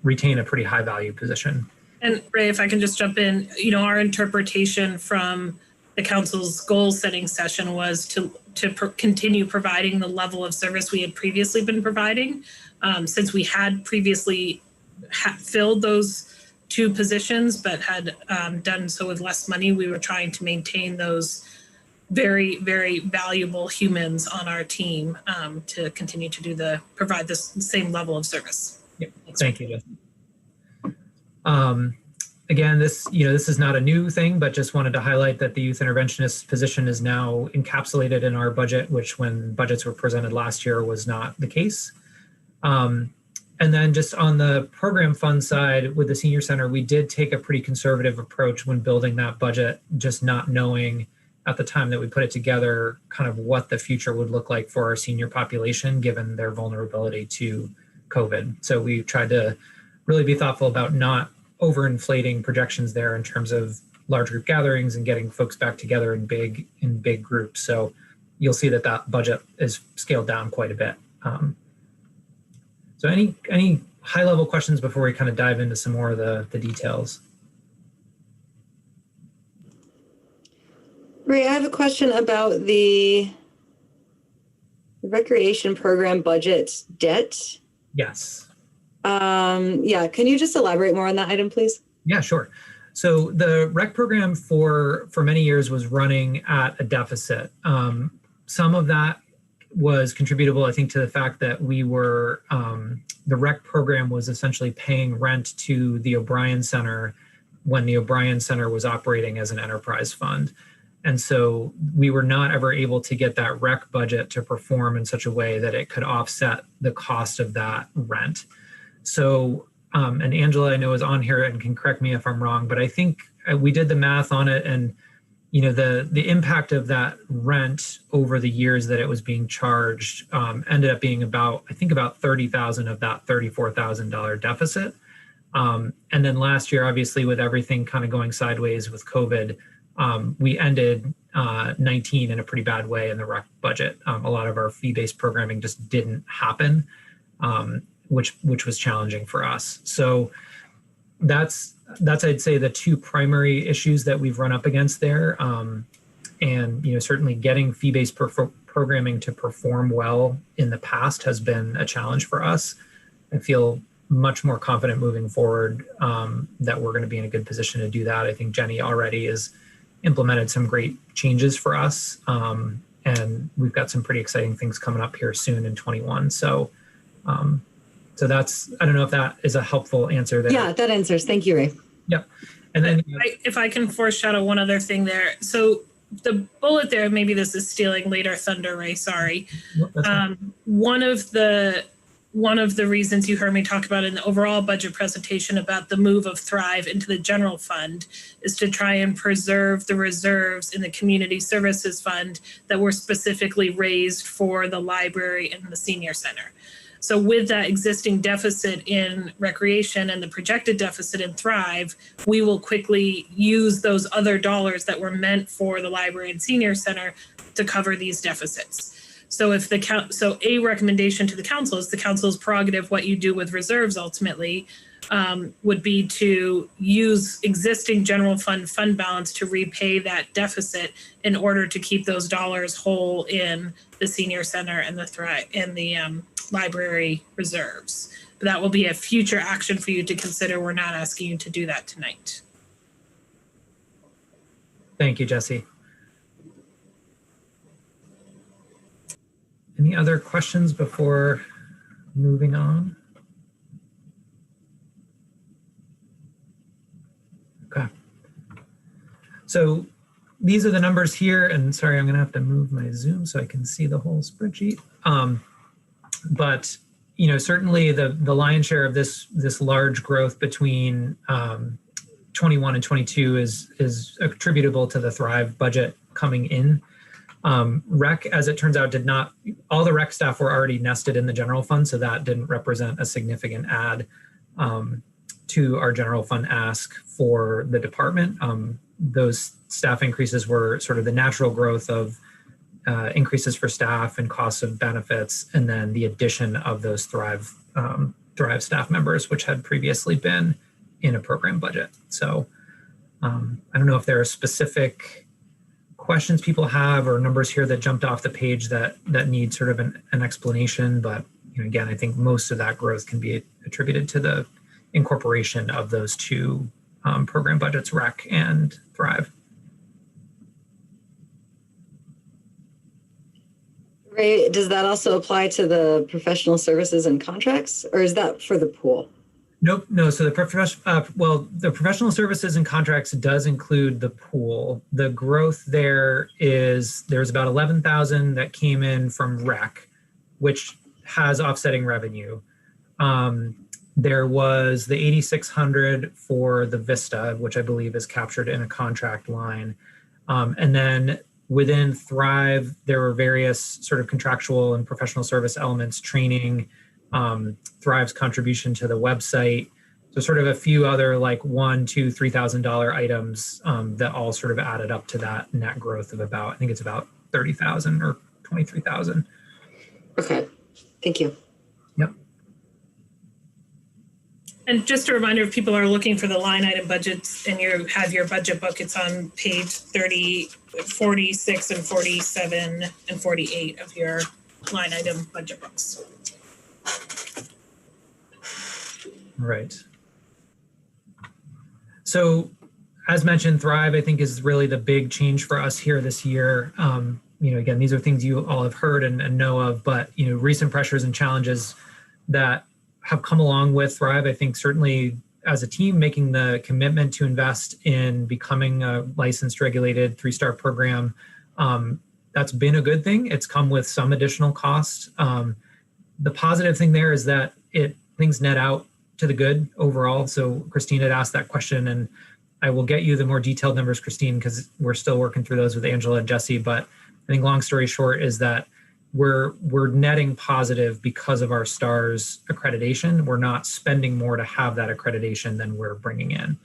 retain a pretty high value position. And Ray, if I can just jump in, our interpretation from the council's goal setting session was to continue providing the level of service we had previously been providing. Since we had previously filled those two positions, but had done so with less money, we were trying to maintain those very, very valuable humans on our team to continue to provide this same level of service. Yep. Thank you, Jessica. Again, this is not a new thing, but just wanted to highlight that the youth interventionist position is now encapsulated in our budget, which when budgets were presented last year was not the case. And then just on the program fund side with the senior center, we did take a pretty conservative approach when building that budget, just not knowing at the time that we put it together kind of what the future would look like for our senior population, given their vulnerability to COVID. So we tried to really be thoughtful about not overinflating projections there in terms of large group gatherings and getting folks back together in big groups. So you'll see that that budget is scaled down quite a bit. So any high level questions before we kind of dive into some more of the details? Ray, I have a question about the recreation program budget debt. Yes. Yeah, can you just elaborate more on that item, please? Yeah, sure. So the rec program for many years was running at a deficit. Some of that was contributable, I think, to the fact that we were, the rec program was essentially paying rent to the O'Brien Center when the O'Brien Center was operating as an enterprise fund. And so we were not ever able to get that rec budget to perform in such a way that it could offset the cost of that rent. So, and Angela, I know, is on here and can correct me if I'm wrong, but I think we did the math on it, and you know, the impact of that rent over the years that it was being charged ended up being about, I think, about $30,000 of that $34,000 deficit. And then last year, obviously, with everything kind of going sideways with COVID, we ended 19 in a pretty bad way in the rec budget. A lot of our fee-based programming just didn't happen, which was challenging for us. So that's I'd say the two primary issues that we've run up against there. And you know, certainly getting fee-based programming to perform well in the past has been a challenge for us. I feel much more confident moving forward that we're going to be in a good position to do that. I think Jenny already has implemented some great changes for us, and we've got some pretty exciting things coming up here soon in 21. So so that's, I don't know if that is a helpful answer there. Yeah, that answers. Thank you, Ray. Yep. And then if I can foreshadow one other thing there. So the bullet there, maybe this is stealing later thunder, Ray, sorry. One of the reasons you heard me talk about in the overall budget presentation about the move of Thrive into the general fund is to try and preserve the reserves in the community services fund that were specifically raised for the library and the senior center. So with that existing deficit in recreation and the projected deficit in Thrive, we will quickly use those other dollars that were meant for the library and senior center to cover these deficits. So if a recommendation to the council's prerogative, what you do with reserves ultimately would be to use existing general fund balance to repay that deficit in order to keep those dollars whole in the senior center and the Thrive and the library reserves. But that will be a future action for you to consider. We're not asking you to do that tonight. Thank you, Jesse. Any other questions before moving on? Okay. So these are the numbers here, and sorry, I'm going to have to move my Zoom so I can see the whole spreadsheet. But you know, certainly the lion's share of this large growth between 21 and 22 is attributable to the Thrive budget coming in. Rec, as it turns out, did not, all the rec staff were already nested in the general fund, so that didn't represent a significant add to our general fund ask for the department. Those staff increases were sort of the natural growth of increases for staff and costs of benefits, and then the addition of those Thrive staff members, which had previously been in a program budget. So I don't know if there are specific questions people have or numbers here that jumped off the page that need sort of an explanation, but you know, again, I think most of that growth can be attributed to the incorporation of those two program budgets, Rec and Thrive. Ray, does that also apply to the professional services and contracts, or is that for the pool? Nope, no. So the professional services and contracts does include the pool. The growth there's about 11,000 that came in from Rec, which has offsetting revenue. There was the 8,600 for the Vista, which I believe is captured in a contract line. And then within Thrive, there were various sort of contractual and professional service elements, training, Thrive's contribution to the website. So sort of a few other like $1,000, $2,000, $3,000 items that all sort of added up to that net growth of about, I think it's about 30,000 or 23,000. Okay, thank you. Yep. And just a reminder, if people are looking for the line item budgets and you have your budget book, it's on page 30, 46 and 47 and 48 of your line item budget books. Right. So as mentioned, Thrive, I think, is really the big change for us here this year. Again, these are things you all have heard and know of, but, recent pressures and challenges that have come along with Thrive, I think certainly as a team making the commitment to invest in becoming a licensed, regulated 3-star program, that's been a good thing. It's come with some additional cost. The positive thing there is that things net out to the good overall. So Christine had asked that question, and I will get you the more detailed numbers, Christine, because we're still working through those with Angela and Jesse. But I think long story short is that we're netting positive because of our STARS accreditation. We're not spending more to have that accreditation than we're bringing in.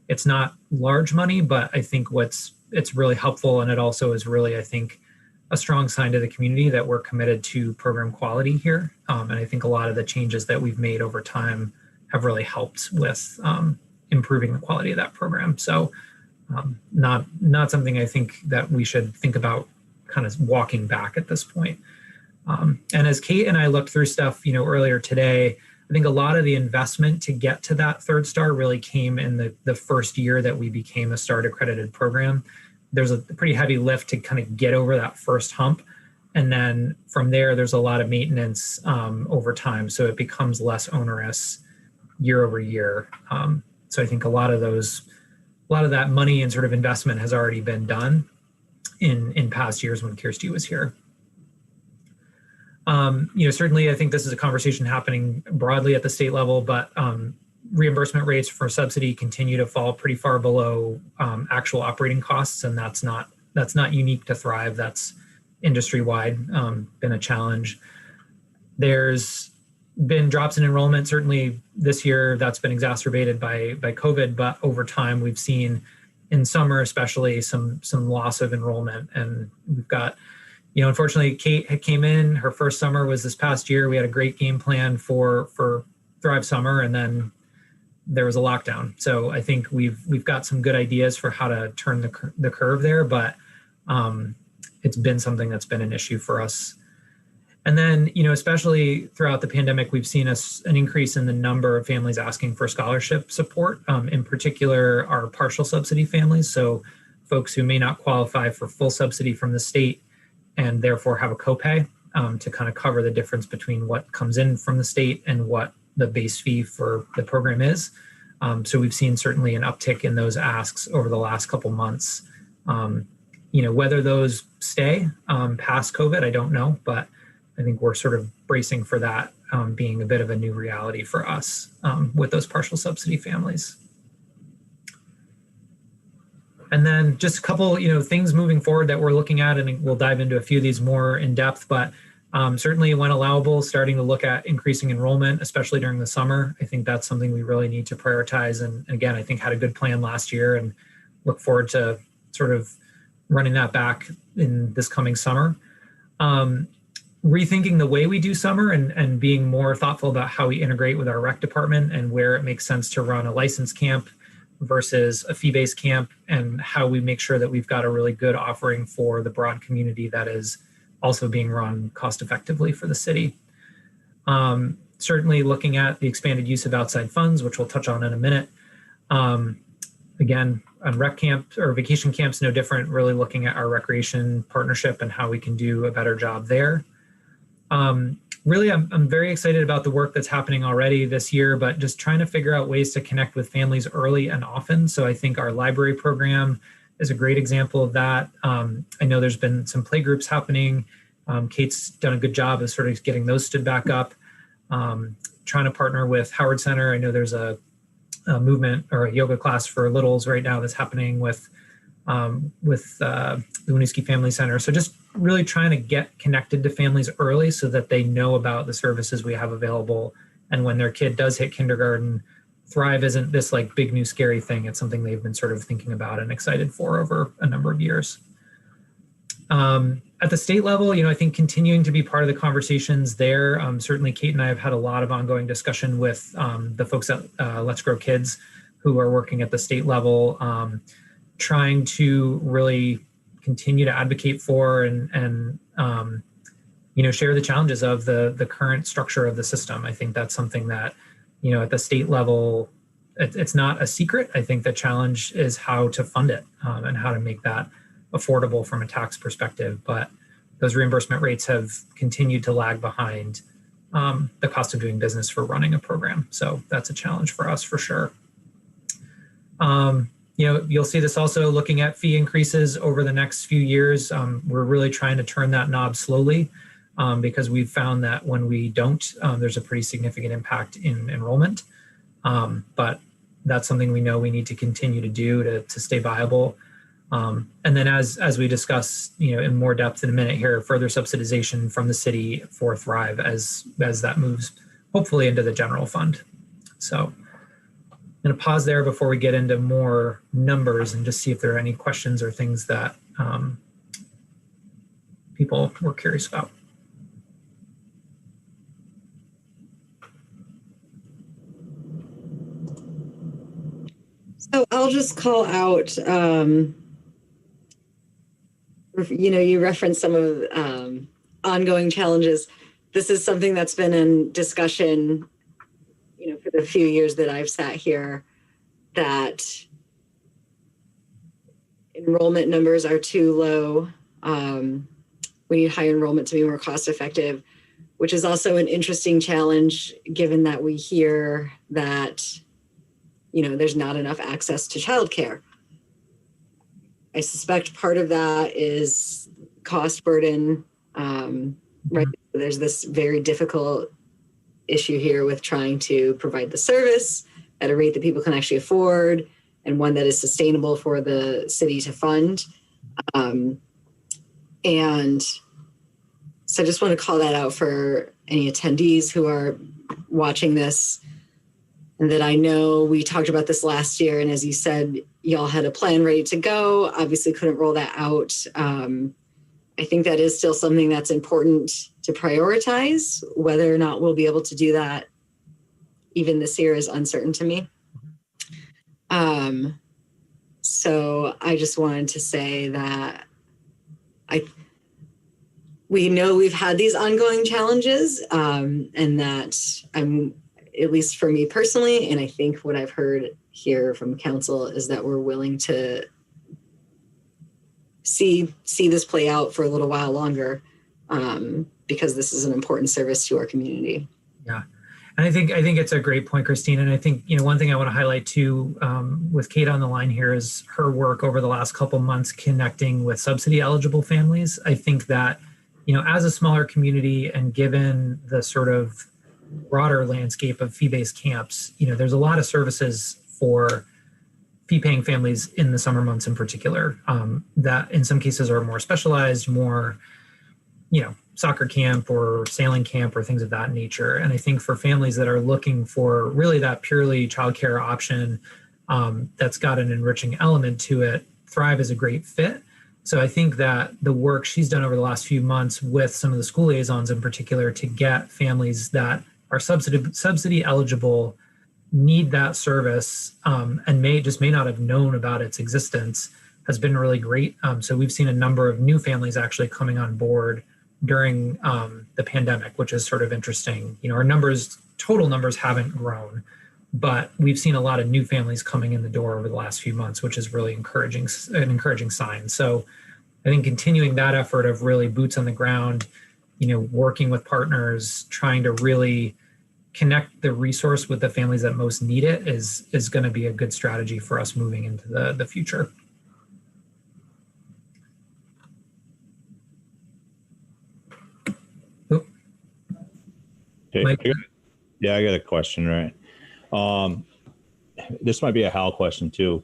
It's not large money, but I think it's really helpful, and it also is really, I think, a strong sign to the community that we're committed to program quality here. And I think a lot of the changes that we've made over time have really helped with improving the quality of that program. So not something I think that we should think about kind of walking back at this point. And as Kate and I looked through stuff, earlier today, I think a lot of the investment to get to that 3rd star really came in the first year that we became a STAR accredited program. There's a pretty heavy lift to kind of get over that first hump. And then from there, there's a lot of maintenance over time. So it becomes less onerous year over year. So I think a lot of that money and sort of investment has already been done in past years when Kirsty was here. Certainly I think this is a conversation happening broadly at the state level, but reimbursement rates for subsidy continue to fall pretty far below actual operating costs, and that's not unique to Thrive. That's industry-wide been a challenge. There's been drops in enrollment. Certainly this year that's been exacerbated by COVID, but over time we've seen in summer especially some loss of enrollment, and we've got, unfortunately Kate had came in, her first summer was this past year. We had a great game plan for Thrive Summer, and then there was a lockdown. So I think we've got some good ideas for how to turn the curve there, but it's been something that's been an issue for us. And then, especially throughout the pandemic, we've seen an increase in the number of families asking for scholarship support, in particular our partial subsidy families. So folks who may not qualify for full subsidy from the state and therefore have a copay to kind of cover the difference between what comes in from the state and what the base fee for the program is. So we've seen certainly an uptick in those asks over the last couple months. Whether those stay past COVID, I don't know, but I think we're sort of bracing for that being a bit of a new reality for us with those partial subsidy families. And then just a couple, things moving forward that we're looking at, and we'll dive into a few of these more in depth, but certainly when allowable, starting to look at increasing enrollment, especially during the summer. I think that's something we really need to prioritize. And again, I think had a good plan last year and look forward to sort of running that back in this coming summer. Rethinking the way we do summer and being more thoughtful about how we integrate with our rec department and where it makes sense to run a licensed camp versus a fee-based camp, and how we make sure that we've got a really good offering for the broad community that is also being run cost effectively for the city. Certainly looking at the expanded use of outside funds, which we'll touch on in a minute. Again, on rec camp or vacation camps, no different, really looking at our recreation partnership and how we can do a better job there. Really, I'm very excited about the work that's happening already this year, but just trying to figure out ways to connect with families early and often. So I think our library program is a great example of that. I know there's been some play groups happening. Kate's done a good job of sort of getting those stood back up. trying to partner with Howard Center. I know there's a movement or a yoga class for littles right now that's happening with the Winooski Family Center. So just really trying to get connected to families early so that they know about the services we have available. And when their kid does hit kindergarten, Thrive isn't this like big new scary thing. It's something they've been sort of thinking about and excited for over a number of years. At the state level, I think continuing to be part of the conversations there. Certainly Kate and I have had a lot of ongoing discussion with the folks at Let's Grow Kids who are working at the state level, trying to really continue to advocate for and share the challenges of the current structure of the system. I think that's something that, at the state level, it's not a secret. I think the challenge is how to fund it and how to make that affordable from a tax perspective. But those reimbursement rates have continued to lag behind the cost of doing business for running a program. So that's a challenge for us for sure. You'll see this also looking at fee increases over the next few years. We're really trying to turn that knob slowly because we've found that when we don't, there's a pretty significant impact in enrollment. But that's something we know we need to continue to do to stay viable. And then as we discuss, in more depth in a minute here, further subsidization from the city for Thrive as that moves hopefully into the general fund. So I'm going to pause there before we get into more numbers and just see if there are any questions or things that people were curious about. So I'll just call out, you referenced some of ongoing challenges. This is something that's been in discussion, for the few years that I've sat here, that enrollment numbers are too low. We need high enrollment to be more cost effective, which is also an interesting challenge given that we hear that, there's not enough access to childcare. I suspect part of that is cost burden, right? There's this very difficult issue here with trying to provide the service at a rate that people can actually afford and one that is sustainable for the city to fund. And so I just want to call that out for any attendees who are watching this, and that I know we talked about this last year. And as you said, y'all had a plan ready to go, obviously couldn't roll that out. I think that is still something that's important to prioritize. Whether or not we'll be able to do that even this year is uncertain to me. So I just wanted to say that we know we've had these ongoing challenges, and that I'm, at least for me personally, and I think what I've heard here from council is that we're willing to see this play out for a little while longer, because this is an important service to our community. Yeah. And I think it's a great point, Christine. And I think, one thing I want to highlight too, with Kate on the line here, is her work over the last couple months connecting with subsidy eligible families. I think that, as a smaller community and given the sort of broader landscape of fee-based camps, there's a lot of services for fee-paying families in the summer months in particular, that in some cases are more specialized, more, soccer camp or sailing camp or things of that nature. And I think for families that are looking for really that purely childcare option that's got an enriching element to it, Thrive is a great fit. So I think that the work she's done over the last few months with some of the school liaisons in particular to get families that are subsidy eligible, need that service, and may not have known about its existence, has been really great. So we've seen a number of new families actually coming on board during the pandemic, which is sort of interesting. Our total numbers haven't grown, but we've seen a lot of new families coming in the door over the last few months, which is really an encouraging sign. So I think continuing that effort of really boots on the ground, working with partners, trying to really connect the resource with the families that most need it is going to be a good strategy for us moving into the future. Okay. Mike? Yeah, I got a question, right? This might be a Hal question too.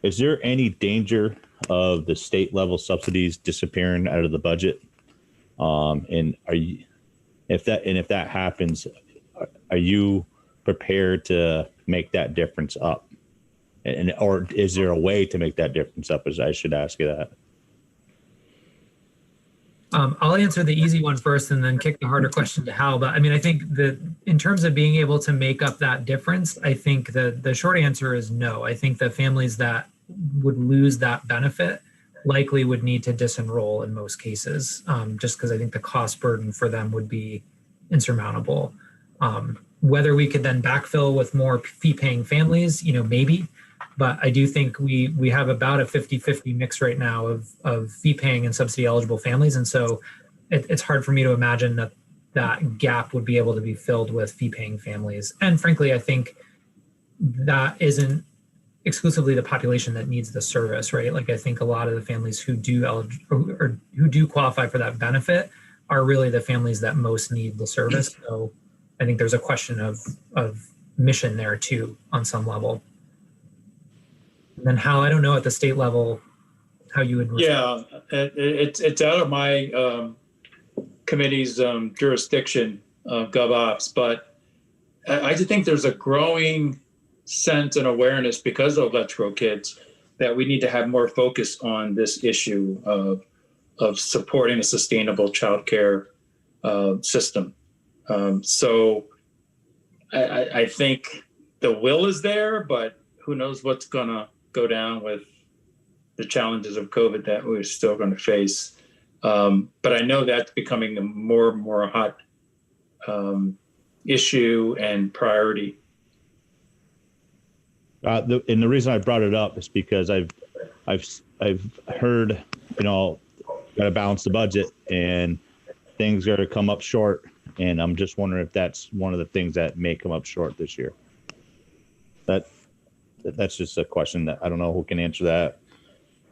Is there any danger of the state level subsidies disappearing out of the budget? And if that happens, are you prepared to make that difference up? Or is there a way to make that difference up? As I should ask you that. I'll answer the easy one first and then kick the harder question to Hal. But I mean, I think that in terms of being able to make up that difference, I think the short answer is no. I think the families that would lose that benefit likely would need to disenroll in most cases, just because I think the cost burden for them would be insurmountable. Whether we could then backfill with more fee-paying families, maybe. But I do think we have about a 50-50 mix right now of fee-paying and subsidy-eligible families. And so it's hard for me to imagine that gap would be able to be filled with fee-paying families. And frankly, I think that isn't exclusively the population that needs the service, right? Like I think a lot of the families who do qualify for that benefit are really the families that most need the service. So I think there's a question of mission there too on some level. And then Hal, I don't know at the state level how you would. Yeah, it's out of my committee's jurisdiction of GovOps, but I just think there's a growing sense and awareness because of Let's Grow Kids that we need to have more focus on this issue of supporting a sustainable childcare system. So I think the will is there, but who knows what's gonna go down with the challenges of COVID that we're still going to face. But I know that's becoming a more and more hot issue and priority. And the reason I brought it up is because I've heard, got to balance the budget and things are to come up short. And I'm just wondering if that's one of the things that may come up short this year. That's just a question that I don't know who can answer that.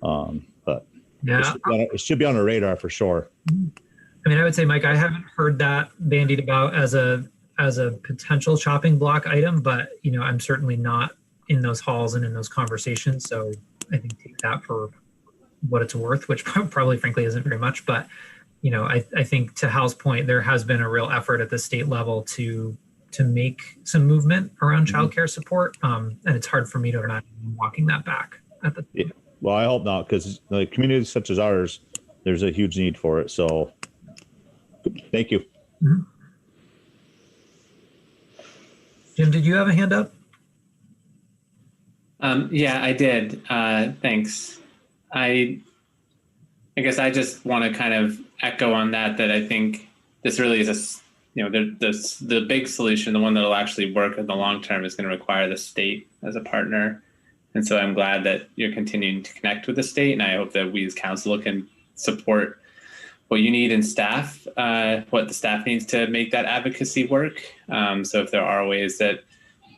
But yeah, it should be on the radar for sure. I mean, I would say, Mike, I haven't heard that bandied about as a potential chopping block item, but I'm certainly not in those halls and in those conversations. So I think take that for what it's worth, which probably frankly isn't very much. But I think to Hal's point, there has been a real effort at the state level to make some movement around childcare support. And it's hard for me to imagine walking that back at the yeah. Well, I hope not, because like communities such as ours, there's a huge need for it. So thank you. Mm-hmm. Jim, did you have a hand up? Yeah, I did. Thanks. I guess I just want to kind of echo on that I think this really is the big solution, the one that will actually work in the long term, is going to require the state as a partner. And so I'm glad that you're continuing to connect with the state, and I hope that we as council can support what you need in staff, what the staff needs to make that advocacy work. So if there are ways that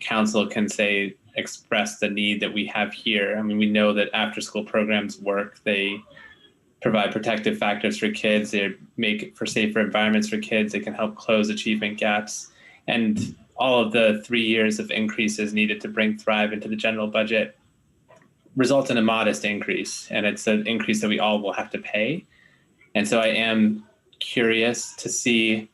council can express the need that we have here. I mean, we know that after school programs work, they provide protective factors for kids, they make it for safer environments for kids, they can help close achievement gaps. And all of the 3 years of increases needed to bring Thrive into the general budget result in a modest increase. And it's an increase that we all will have to pay. And so I am curious to see,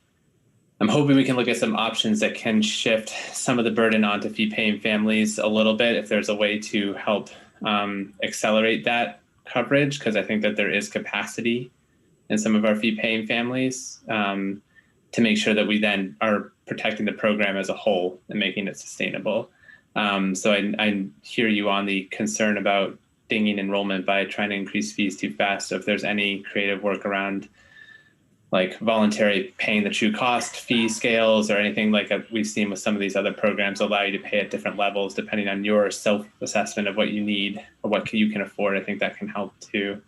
I'm hoping we can look at some options that can shift some of the burden onto fee-paying families a little bit, if there's a way to help accelerate that coverage, because I think that there is capacity in some of our fee-paying families to make sure that we then are protecting the program as a whole and making it sustainable. So I hear you on the concern about dinging enrollment by trying to increase fees too fast. So if there's any creative workaround, like voluntary paying the true cost fee scales or anything like we've seen with some of these other programs, allow you to pay at different levels depending on your self-assessment of what you need or what you can afford, I think that can help too.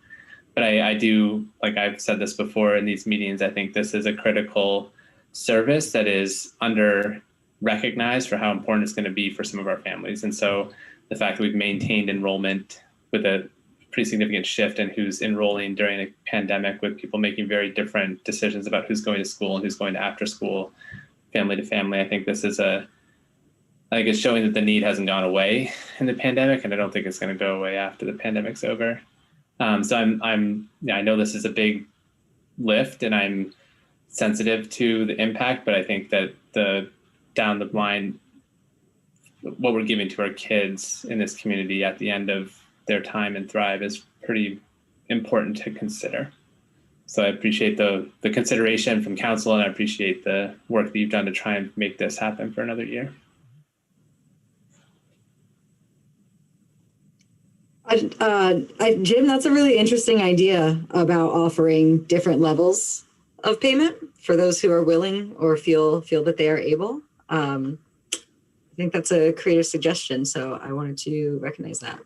But I do, like I've said this before in these meetings, I think this is a critical service that is under recognized for how important it's going to be for some of our families. And so the fact that we've maintained enrollment with a pretty significant shift in who's enrolling during a pandemic, with people making very different decisions about who's going to school and who's going to after school, family to family. I think this is it's showing that the need hasn't gone away in the pandemic, and I don't think it's going to go away after the pandemic's over. So I know this is a big lift, and I'm sensitive to the impact, but I think that down the line, what we're giving to our kids in this community at the end of their time in Thrive is pretty important to consider. So I appreciate the consideration from council, and I appreciate the work that you've done to try and make this happen for another year. Jim, that's a really interesting idea about offering different levels of payment for those who are willing or feel that they are able. I think that's a creative suggestion, so I wanted to recognize that.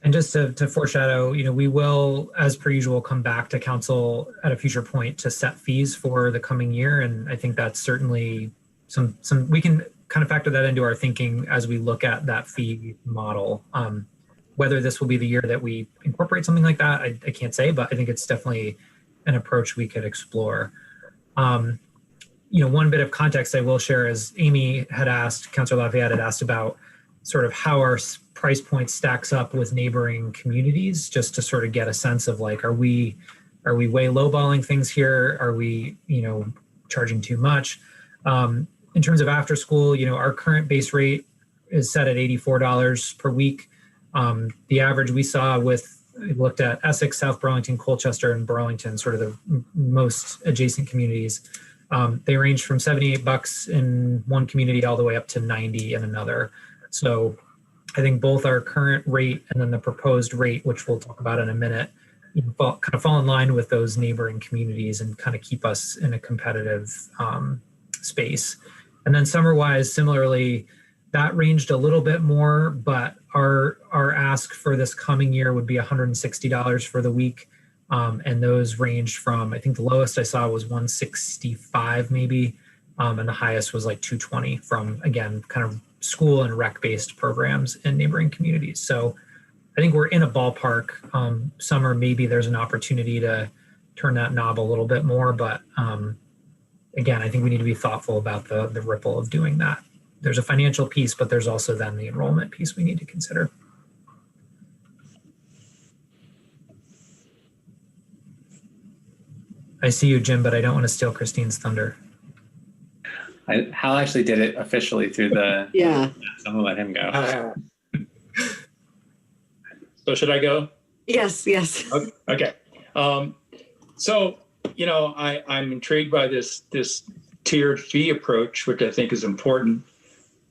And just to foreshadow, we will, as per usual, come back to council at a future point to set fees for the coming year. And I think that's certainly some we can kind of factor that into our thinking as we look at that fee model. Whether this will be the year that we incorporate something like that, I can't say, but I think it's definitely an approach we could explore. One bit of context I will share is Amy had asked, Councilor Lafayette had asked about sort of how our price point stacks up with neighboring communities, just to sort of get a sense of like, are we way lowballing things here? Are we, charging too much? In terms of after school, our current base rate is set at $84 per week. The average we saw we looked at Essex, South Burlington, Colchester, and Burlington, sort of the most adjacent communities. They range from $78 in one community all the way up to $90 in another. So I think both our current rate and then the proposed rate, which we'll talk about in a minute, kind of fall in line with those neighboring communities and kind of keep us in a competitive space. And then summer-wise, similarly, that ranged a little bit more, but our ask for this coming year would be $160 for the week. And those ranged from, I think the lowest I saw was $165 maybe, and the highest was like $220 from, again, kind of school and rec-based programs in neighboring communities. So I think we're in a ballpark. Summer, maybe there's an opportunity to turn that knob a little bit more, but again, I think we need to be thoughtful about the ripple of doing that. There's a financial piece, but there's also then the enrollment piece we need to consider. I see you, Jim, but I don't want to steal Christine's thunder. Hal actually did it officially through the... Yeah. So I'm going to let him go. So should I go? Yes. Okay. So, I'm intrigued by this tiered fee approach, which I think is important.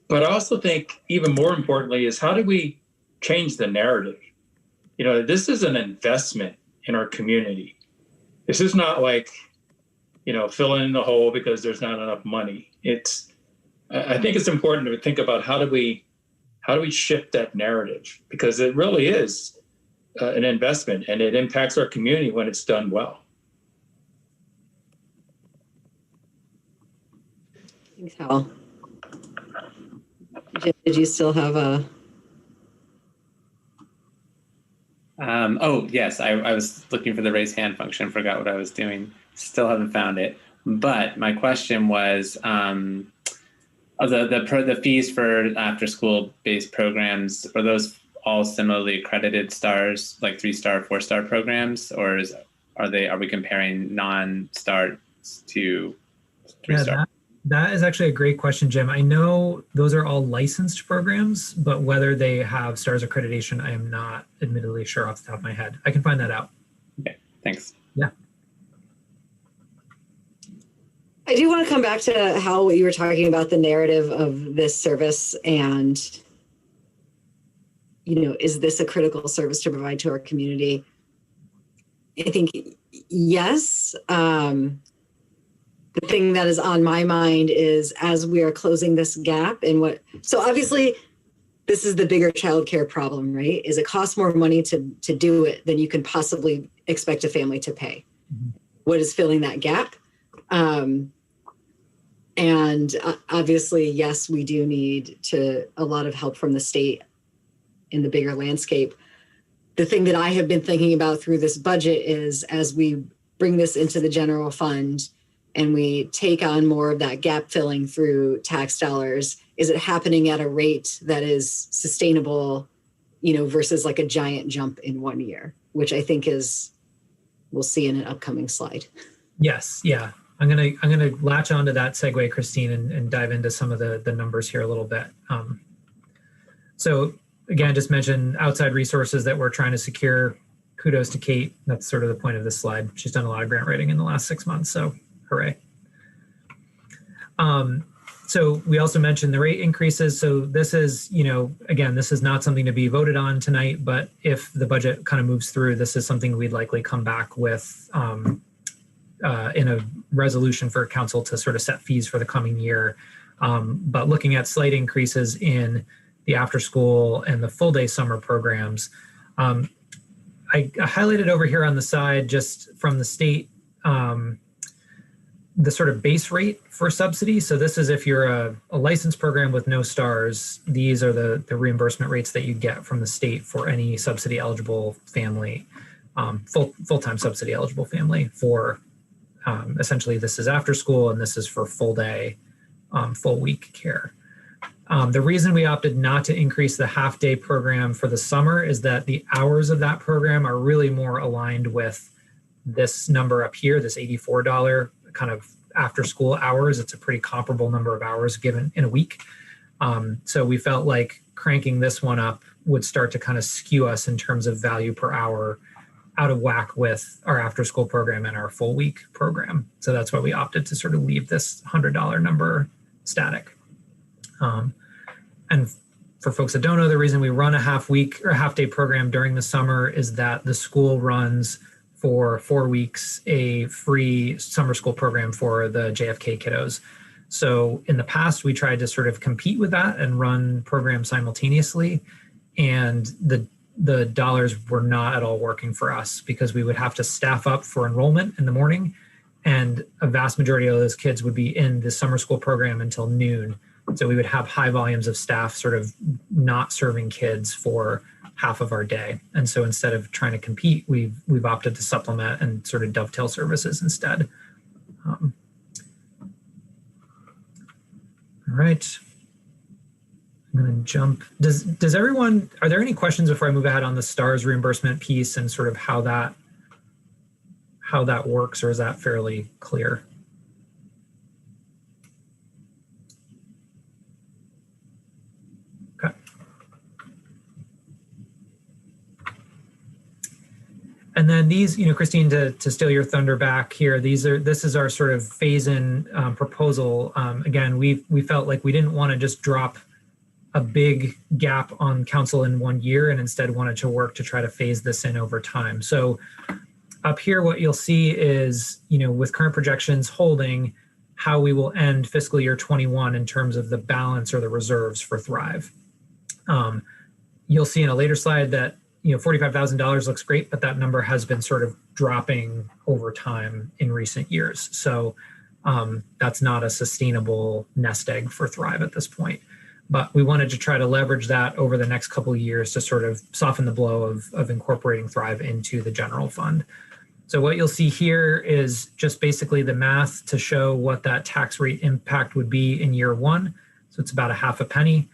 But I also think even more importantly is how do we change the narrative? This is an investment in our community. This is not like, filling in the hole because there's not enough money. I think it's important to think about how do we shift that narrative, because it really is an investment and it impacts our community when it's done well. Thanks, Hal. Jim, did you still have a... Oh, yes, I was looking for the raise hand function, forgot what I was doing. Still haven't found it. But my question was, the fees for after school based programs, are those all similarly accredited stars, like 3-star, 4-star programs, or are we comparing non-star to 3-star? Yeah, that is actually a great question, Jim. I know those are all licensed programs, but whether they have STARS accreditation, I am not admittedly sure off the top of my head. I can find that out. Okay, thanks. Yeah. I do want to come back to how what you were talking about, the narrative of this service and, is this a critical service to provide to our community? I think, yes. The thing that is on my mind is as we are closing this gap in so obviously this is the bigger childcare problem, right? Is it costs more money to do it than you can possibly expect a family to pay. Mm-hmm. What is filling that gap? And obviously, yes, we do need a lot of help from the state in the bigger landscape. The thing that I have been thinking about through this budget is as we bring this into the general fund and we take on more of that gap filling through tax dollars, is it happening at a rate that is sustainable, versus like a giant jump in 1 year, which I think we'll see in an upcoming slide. Yes. Yeah. I'm gonna latch onto that segue, Christine, and dive into some of the numbers here a little bit. So again, just mention outside resources that we're trying to secure. Kudos to Kate. That's sort of the point of this slide. She's done a lot of grant writing in the last 6 months, so hooray. So we also mentioned the rate increases. So this is, again, this is not something to be voted on tonight, but if the budget kind of moves through, this is something we'd likely come back with in a resolution for council to sort of set fees for the coming year. But looking at slight increases in the after school and the full day summer programs, I highlighted over here on the side, just from the state, the sort of base rate for subsidy. So this is if you're a licensed program with no stars, these are the reimbursement rates that you get from the state for any subsidy eligible family, full-time subsidy eligible family for essentially this is after school and this is for full day, full week care. The reason we opted not to increase the half day program for the summer is that the hours of that program are really more aligned with this number up here, this $84 kind of after school hours. It's a pretty comparable number of hours given in a week. So we felt like cranking this one up would start to kind of skew us in terms of value per hour out of whack with our after school program and our full week program. So that's why we opted to sort of leave this $100 number static. And for folks that don't know, the reason we run a half week or half day program during the summer is that the school runs for 4 weeks a free summer school program for the JFK kiddos. So in the past, we tried to sort of compete with that and run programs simultaneously. And the dollars were not at all working for us because we would have to staff up for enrollment in the morning. And a vast majority of those kids would be in the summer school program until noon. So we would have high volumes of staff sort of not serving kids for half of our day. And so instead of trying to compete, we've opted to supplement and sort of dovetail services instead. All right. I'm going to jump. Does everyone, are there any questions before I move ahead on the STARS reimbursement piece and sort of how that works, or is that fairly clear? Okay. And then these, Christine, to steal your thunder back here, this is our sort of phase-in proposal. Again, we felt like we didn't want to just drop a big gap on council in 1 year and instead wanted to work to try to phase this in over time. So up here, what you'll see is, with current projections holding, how we will end fiscal year 21 in terms of the balance or the reserves for Thrive. You'll see in a later slide that $45,000 looks great, but that number has been sort of dropping over time in recent years. So that's not a sustainable nest egg for Thrive at this point. But we wanted to try to leverage that over the next couple of years to sort of soften the blow of incorporating Thrive into the general fund. So what you'll see here is just basically the math to show what that tax rate impact would be in year one. So it's about ½ penny.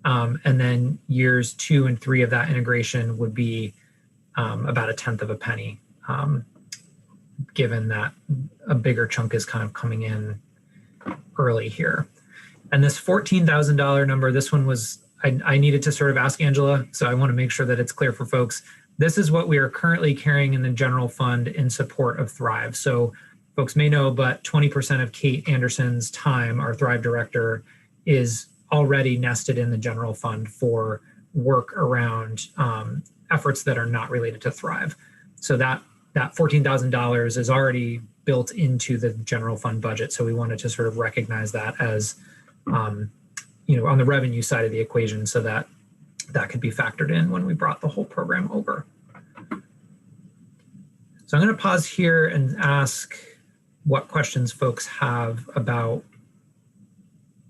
And then years 2 and 3 of that integration would be about 1/10 penny, given that a bigger chunk is kind of coming in early here. And this $14,000 number, this one was, I needed to sort of ask Angela, so I want to make sure that it's clear for folks. This is what we are currently carrying in the general fund in support of Thrive. So folks may know, but 20% of Kate Anderson's time, our Thrive director, is already nested in the general fund for work around efforts that are not related to Thrive. So that $14,000 is already built into the general fund budget. So we wanted to sort of recognize that as on the revenue side of the equation, so that could be factored in when we brought the whole program over. So I'm going to pause here and ask what questions folks have about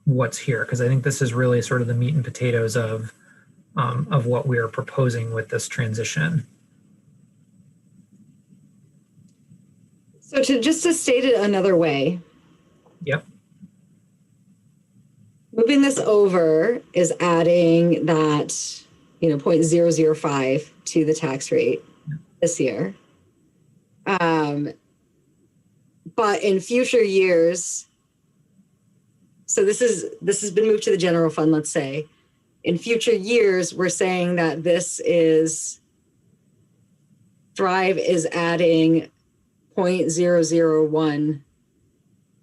what's here, because I think this is really sort of the meat and potatoes of what we are proposing with this transition. So to state it another way, Yep. Moving this over is adding that, 0.005 to the tax rate this year. But in future years, so this has been moved to the general fund, let's say. In future years, we're saying that Thrive is adding 0.001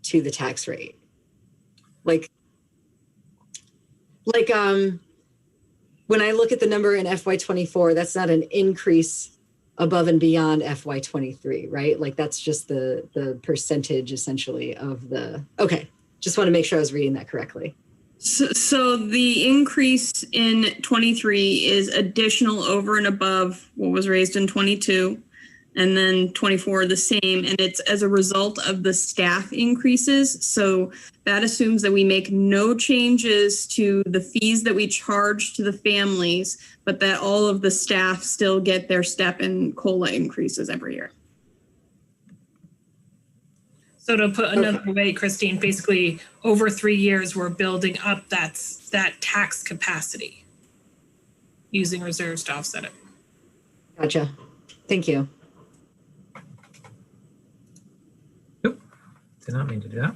to the tax rate. Like when I look at the number in FY24, that's not an increase above and beyond FY23, right? Like that's just the percentage essentially of okay. Just want to make sure I was reading that correctly. So the increase in 23 is additional over and above what was raised in 22, and then 24 the same, and it's as a result of the staff increases. So that assumes that we make no changes to the fees that we charge to the families, but that all of the staff still get their step and COLA increases every year. So to put another way, Christine, basically over 3 years, we're building up that tax capacity using reserves to offset it. Gotcha. Thank you. Nope. Did not mean to do that.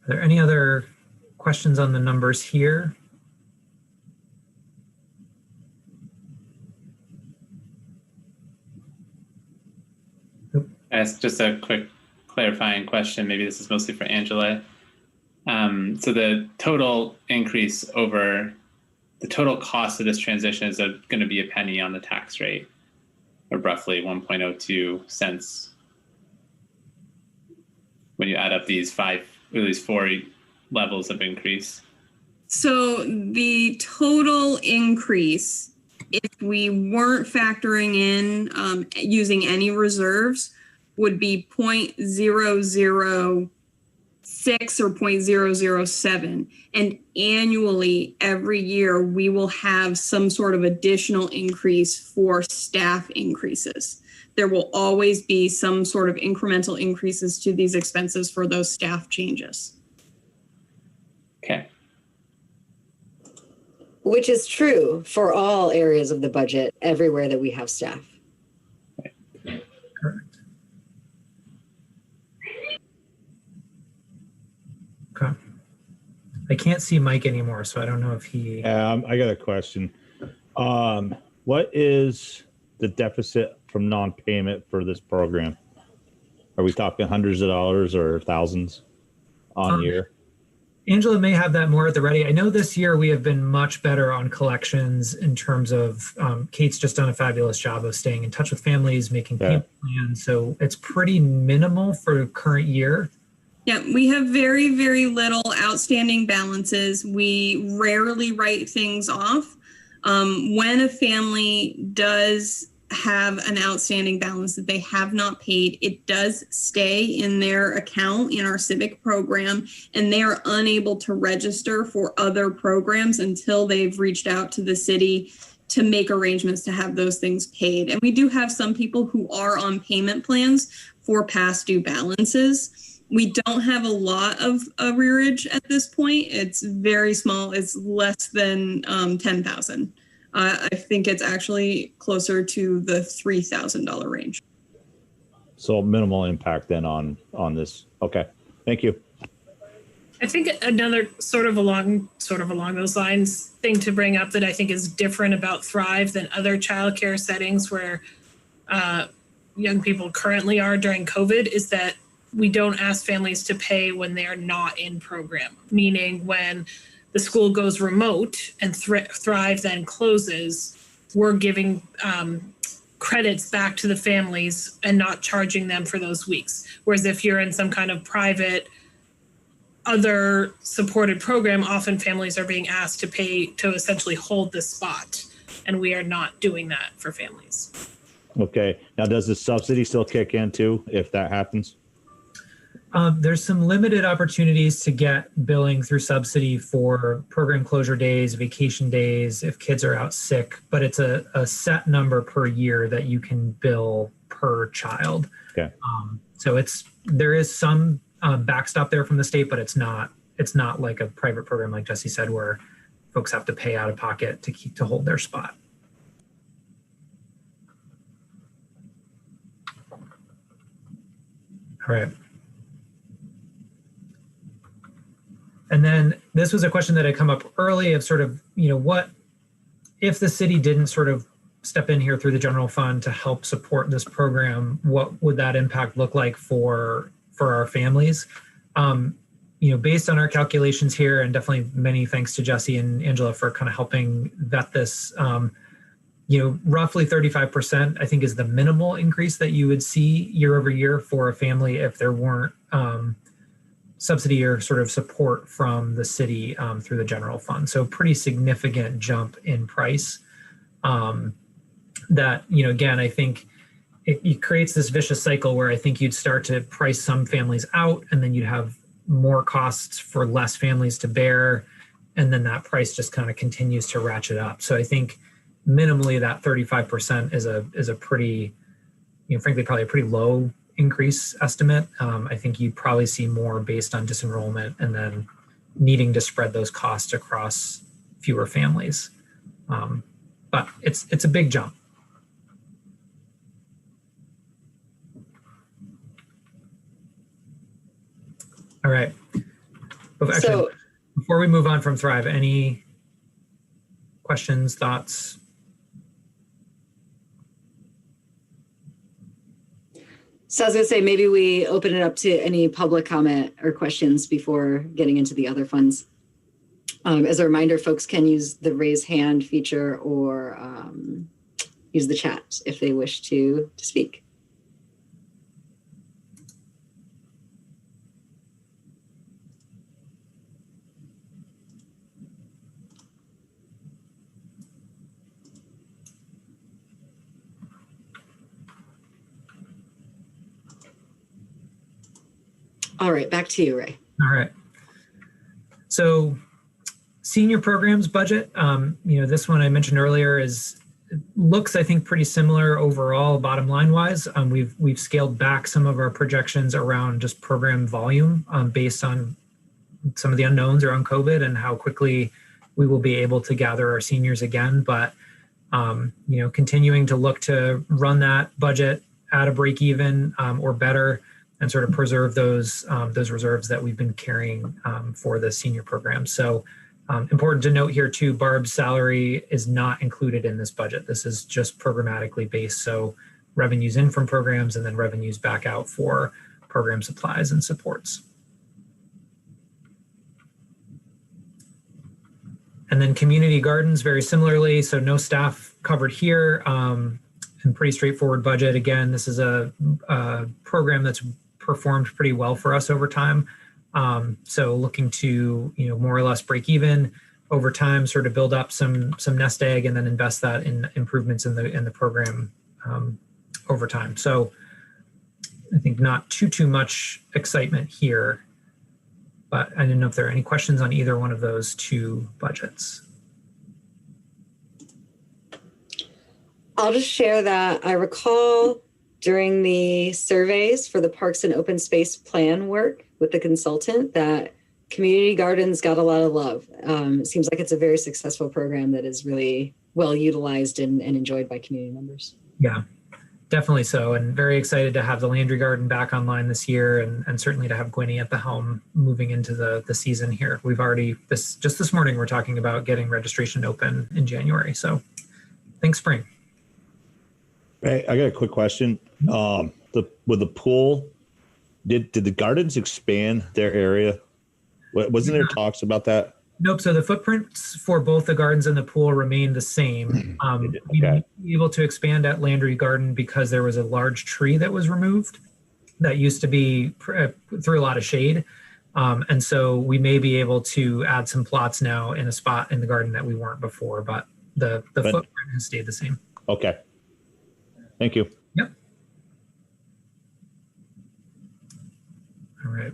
Are there any other questions on the numbers here? That's just a quick clarifying question. Maybe this is mostly for Angela. So the total increase over the total cost of this transition is going to be a penny on the tax rate, or roughly 1.02 cents. When you add up these four levels of increase. So the total increase, if we weren't factoring in using any reserves, would be 0.006 or 0.007. And annually, every year, we will have some sort of additional increase for staff increases. There will always be some sort of incremental increases to these expenses for those staff changes. Okay. Which is true for all areas of the budget, everywhere that we have staff. Correct. Okay. I can't see Mike anymore, so I don't know if he... I got a question. What is the deficit from non-payment for this program? Are we talking hundreds of dollars or thousands on year? Angela may have that more at the ready. I know this year we have been much better on collections in terms of Kate's just done a fabulous job of staying in touch with families, making payment plans. So it's pretty minimal for the current year. Yeah, we have very, very little outstanding balances. We rarely write things off. When a family does have an outstanding balance that they have not paid, it does stay in their account in our civic program, and they are unable to register for other programs until they've reached out to the city to make arrangements to have those things paid. And we do have some people who are on payment plans for past due balances. We don't have a lot of arrearage at this point. It's very small. It's less than 10,000. I think it's actually closer to the $3,000 range. So minimal impact then on this. Okay, thank you. I think another sort of along those lines thing to bring up that I think is different about Thrive than other childcare settings where young people currently are during COVID is that we don't ask families to pay when they are not in program, meaning when the school goes remote and Thrive then closes, we're giving credits back to the families and not charging them for those weeks. Whereas if you're in some kind of private other supported program, often families are being asked to pay to essentially hold the spot. And we are not doing that for families. Okay. Now, does the subsidy still kick in too if that happens? There's some limited opportunities to get billing through subsidy for program closure days, vacation days, if kids are out sick, but it's a set number per year that you can bill per child. Okay. So there is some backstop there from the state, but it's not like a private program like Jesse said, where folks have to pay out of pocket to hold their spot. All right. And then this was a question that had come up early of sort of, what if the city didn't sort of step in here through the general fund to help support this program, what would that impact look like for our families? Based on our calculations here, and definitely many thanks to Jesse and Angela for kind of helping vet this, roughly 35%, I think, is the minimal increase that you would see year over year for a family if there weren't subsidy or sort of support from the city through the general fund. So pretty significant jump in price that, again, I think it creates this vicious cycle where I think you'd start to price some families out, and then you'd have more costs for less families to bear. And then that price just kind of continues to ratchet up. So I think minimally that 35% is a pretty, frankly, probably a pretty low increase estimate. I think you'd probably see more based on disenrollment and then needing to spread those costs across fewer families. But it's a big jump. All right. Actually, before we move on from Thrive, any questions, thoughts? So I was gonna say, maybe we open it up to any public comment or questions before getting into the other funds. As a reminder, folks can use the raise hand feature or use the chat if they wish to speak. All right, back to you, Ray. All right. So senior programs budget, this one I mentioned earlier looks, I think, pretty similar overall bottom line wise. We've scaled back some of our projections around just program volume based on some of the unknowns around COVID and how quickly we will be able to gather our seniors again. But, continuing to look to run that budget at a break even or better, and sort of preserve those reserves that we've been carrying for the senior program. So important to note here too, Barb's salary is not included in this budget. This is just programmatically based. So revenues in from programs and then revenues back out for program supplies and supports. And then community gardens, very similarly. So no staff covered here and pretty straightforward budget. Again, this is a program that's performed pretty well for us over time. So looking to, more or less break even over time, sort of build up some nest egg and then invest that in improvements in the program over time. So I think not too much excitement here, but I didn't know if there are any questions on either one of those two budgets. I'll just share that I recall during the surveys for the Parks and Open Space Plan work with the consultant that community gardens got a lot of love. It seems like it's a very successful program that is really well utilized and enjoyed by community members. Yeah, definitely so. And very excited to have the Landry Garden back online this year and certainly to have Gwynnie at the helm moving into the season here. We've already, just this morning, we're talking about getting registration open in January. So thanks, spring. Hey, I got a quick question. With the pool, did the gardens expand their area? Wasn't there talks about that? Nope. So the footprints for both the gardens and the pool remain the same. We were able to expand at Landry Garden because there was a large tree that was removed that used to be through a lot of shade. And so we may be able to add some plots now in a spot in the garden that we weren't before, but the footprint has stayed the same. Okay. Thank you. Yep. All right.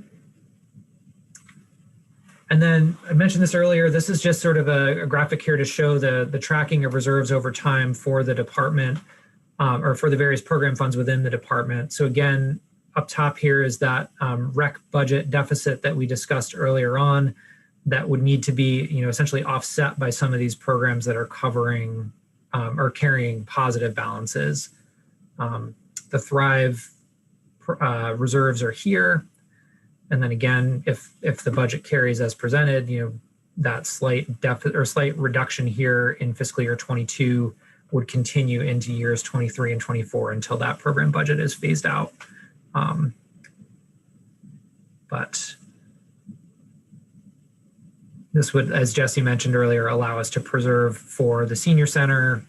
And then I mentioned this earlier, this is just sort of a graphic here to show the tracking of reserves over time for the department. or for the various program funds within the department. So again, up top here is that rec budget deficit that we discussed earlier on that would need to be, essentially offset by some of these programs that are covering or carrying positive balances. The Thrive reserves are here. And then again, if the budget carries as presented, that slight deficit or slight reduction here in fiscal year 22 would continue into years 23 and 24 until that program budget is phased out. But this would, as Jesse mentioned earlier, allow us to preserve for the senior center,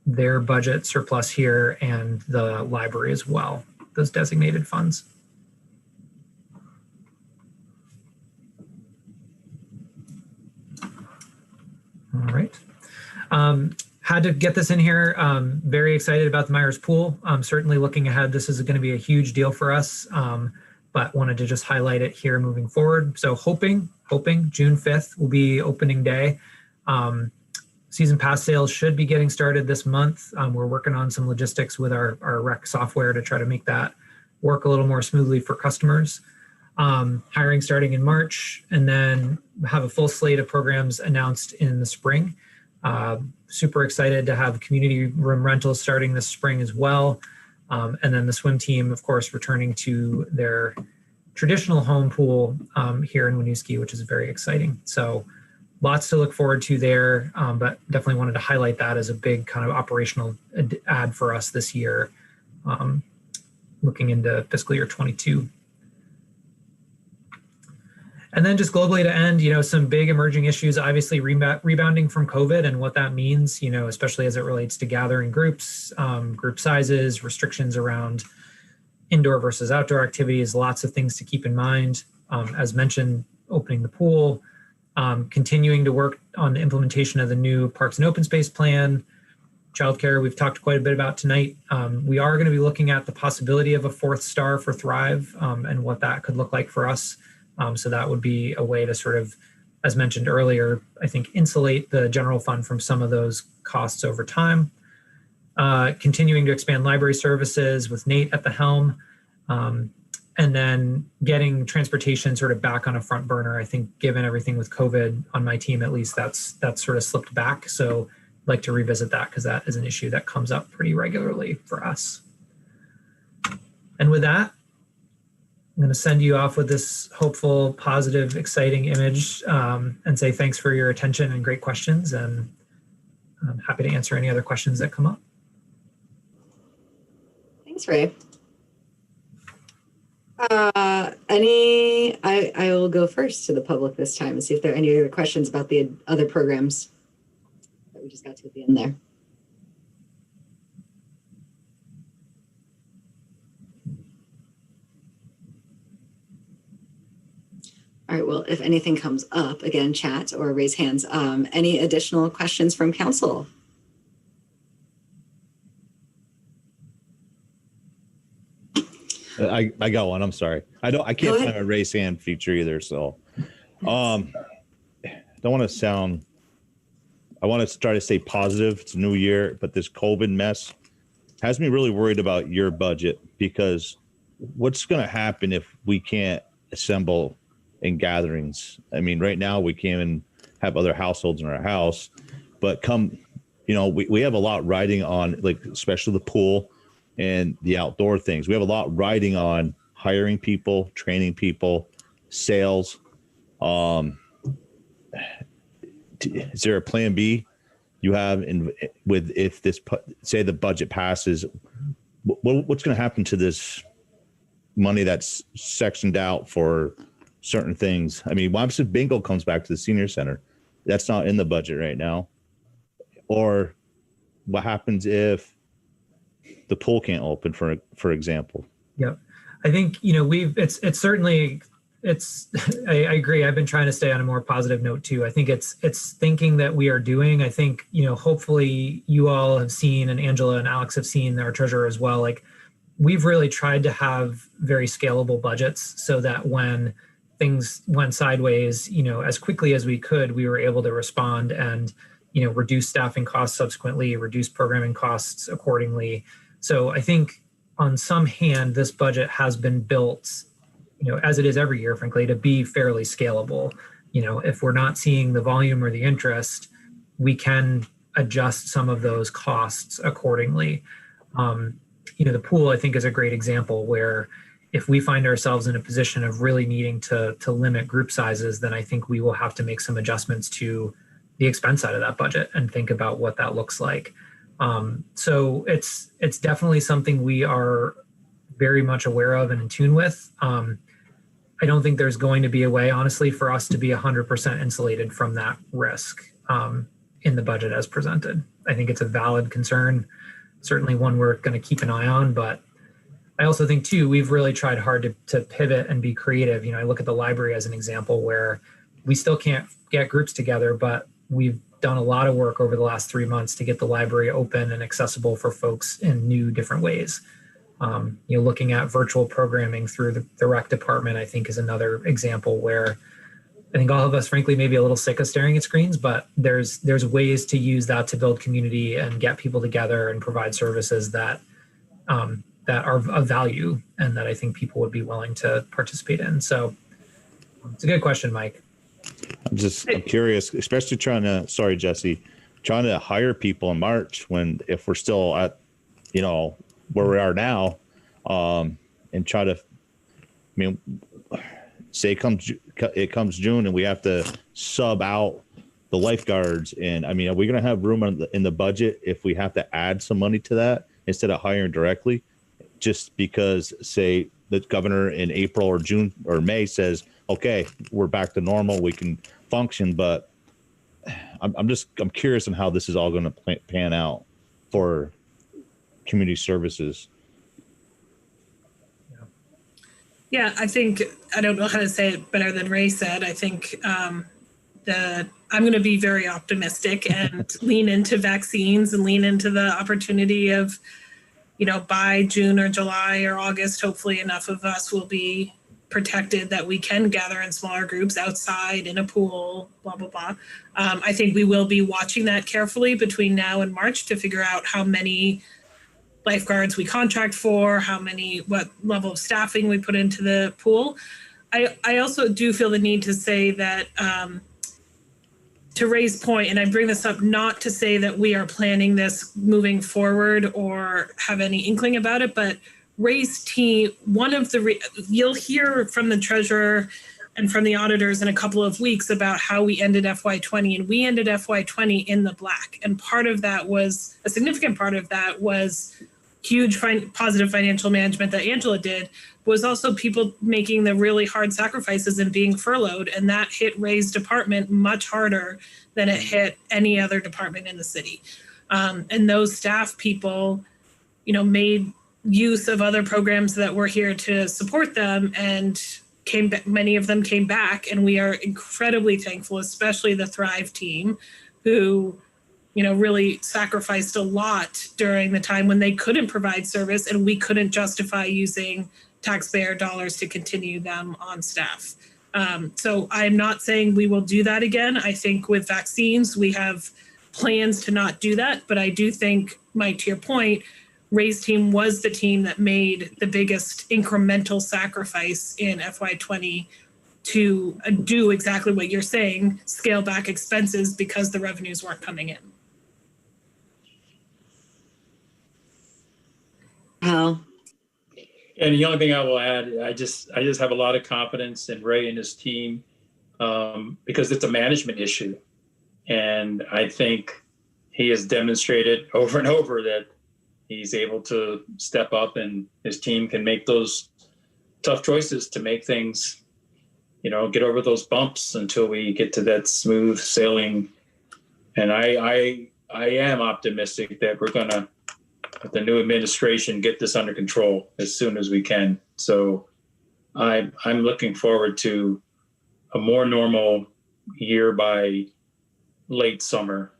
their budget surplus here and the library as well, those designated funds. All right. Had to get this in here. Very excited about the Myers Pool. Certainly looking ahead, this is going to be a huge deal for us, but wanted to just highlight it here moving forward. So hoping June 5th will be opening day. Season pass sales should be getting started this month. We're working on some logistics with our rec software to try to make that work a little more smoothly for customers. Hiring starting in March, and then have a full slate of programs announced in the spring. Super excited to have community room rentals starting this spring as well. And then the swim team, of course, returning to their traditional home pool here in Winooski, which is very exciting. So lots to look forward to there, but definitely wanted to highlight that as a big kind of operational add for us this year, looking into fiscal year 22. And then just globally to end, some big emerging issues, obviously rebounding from COVID and what that means, especially as it relates to gathering groups, group sizes, restrictions around indoor versus outdoor activities, lots of things to keep in mind. As mentioned, opening the pool, continuing to work on the implementation of the new Parks and Open Space Plan, childcare we've talked quite a bit about tonight. We are going to be looking at the possibility of a 4th star for Thrive and what that could look like for us. So that would be a way to sort of, as mentioned earlier, I think insulate the general fund from some of those costs over time. Continuing to expand library services with Nate at the helm, and then getting transportation sort of back on a front burner. I think given everything with COVID on my team, at least that's sort of slipped back. So I'd like to revisit that because that is an issue that comes up pretty regularly for us. And with that, I'm going to send you off with this hopeful, positive, exciting image and say thanks for your attention and great questions. And I'm happy to answer any other questions that come up. Thanks, Ray. I will go first to the public this time and see if there are any other questions about the other programs that we just got to at the end there. All right, well, if anything comes up, again, chat or raise hands. Any additional questions from council? I got one. I'm sorry. I can't find a raise hand feature either. So, don't want to sound. I want to try to stay positive. It's a new year, but this COVID mess has me really worried about your budget, because what's going to happen if we can't assemble in gatherings? I mean, right now we can't even have other households in our house, but we have a lot riding on, like, especially the pool and the outdoor things. We have a lot riding on hiring people, training people, sales. Is there a plan B you have if this, say the budget passes, what's going to happen to this money that's sectioned out for certain things? I mean, once bingo comes back to the senior center, that's not in the budget right now. Or what happens if the pool can't open, for example? Yep. I think, it's certainly, I agree. I've been trying to stay on a more positive note too. I think it's thinking that we are doing, I think, hopefully you all have seen, and Angela and Alex have seen, our treasurer as well. Like, we've really tried to have very scalable budgets so that when things went sideways, as quickly as we could, we were able to respond and reduce staffing costs subsequently, reduce programming costs accordingly. So I think on some hand, this budget has been built, as it is every year, frankly, to be fairly scalable. If we're not seeing the volume or the interest, we can adjust some of those costs accordingly. The pool, I think, is a great example where if we find ourselves in a position of really needing to limit group sizes, then I think we will have to make some adjustments to the expense side of that budget and think about what that looks like. So it's definitely something we are very much aware of and in tune with. I don't think there's going to be a way, honestly, for us to be 100% insulated from that risk in the budget as presented. I think it's a valid concern, certainly one we're going to keep an eye on, but I also think too, we've really tried hard to pivot and be creative. I look at the library as an example where we still can't get groups together, but we've done a lot of work over the last 3 months to get the library open and accessible for folks in new, different ways. Looking at virtual programming through the rec department, I think is another example where I think all of us, frankly, may be a little sick of staring at screens, but there's ways to use that to build community and get people together and provide services that are of value and that I think people would be willing to participate in. So it's a good question, Mike. I'm curious, especially sorry, Jesse, trying to hire people in March if we're still at, where we are now, and try to, say it comes June and we have to sub out the lifeguards. And are we going to have room in the budget if we have to add some money to that instead of hiring directly? Just because, say, the governor in April or June or May says, okay, we're back to normal, we can function. But I'm curious on how this is all going to pan out for community services. Yeah, I think, I don't know how to say it better than Ray said. I think I'm going to be very optimistic and lean into vaccines and lean into the opportunity of, by June or July or August, hopefully enough of us will be protected that we can gather in smaller groups outside in a pool, blah, blah, blah. I think we will be watching that carefully between now and March to figure out how many lifeguards we contract for, what level of staffing we put into the pool. I also do feel the need to say that, to Ray's point, and I bring this up not to say that we are planning this moving forward or have any inkling about it, but Ray's team, you'll hear from the treasurer and from the auditors in a couple of weeks about how we ended FY20, and we ended FY20 in the black. And a significant part of that was huge positive financial management that Angela did, was also people making the really hard sacrifices and being furloughed. And that hit Ray's department much harder than it hit any other department in the city. And those staff people, made use of other programs that were here to support them, and many of them came back. And we are incredibly thankful, especially the Thrive team, who really sacrificed a lot during the time when they couldn't provide service and we couldn't justify using taxpayer dollars to continue them on staff. So I'm not saying we will do that again. I think with vaccines, we have plans to not do that. But I do think, Mike, to your point, Ray's team was the team that made the biggest incremental sacrifice in FY20 to do exactly what you're saying, scale back expenses because the revenues weren't coming in. Hal. And the only thing I will add, I just have a lot of confidence in Ray and his team because it's a management issue. And I think he has demonstrated over and over that he's able to step up and his team can make those tough choices to make things, get over those bumps until we get to that smooth sailing. And I am optimistic that we're going to, with the new administration, get this under control as soon as we can. So I'm looking forward to a more normal year by late summer,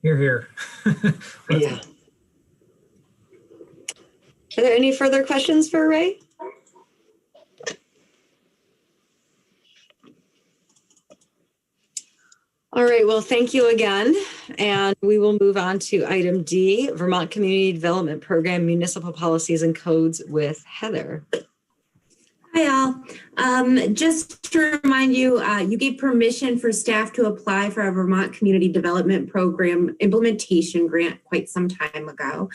Here. Yeah. Are there any further questions for Ray? All right, well, thank you again. And we will move on to item D, Vermont Community Development Program Municipal Policies and Codes with Heather. Hi, all. Just to remind you, you gave permission for staff to apply for a Vermont Community Development Program implementation grant quite some time ago.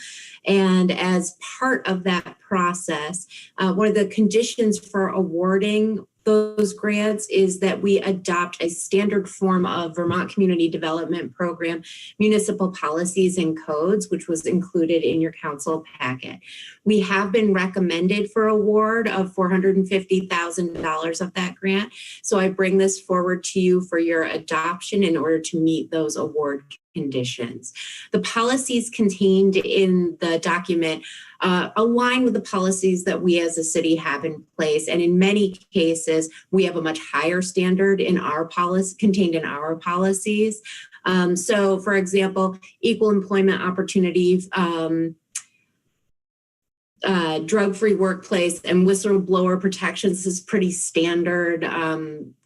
And as part of that process, one of the conditions for awarding those grants is that we adopt a standard form of Vermont Community Development Program municipal policies and codes, which was included in your council packet. We have been recommended for award of $450,000 of that grant. So I bring this forward to you for your adoption in order to meet those award conditions. The policies contained in the document align with the policies that we as a city have in place. And in many cases, we have a much higher standard in our policy contained in our policies. So for example, equal employment opportunity, drug-free workplace, and whistleblower protections is pretty standard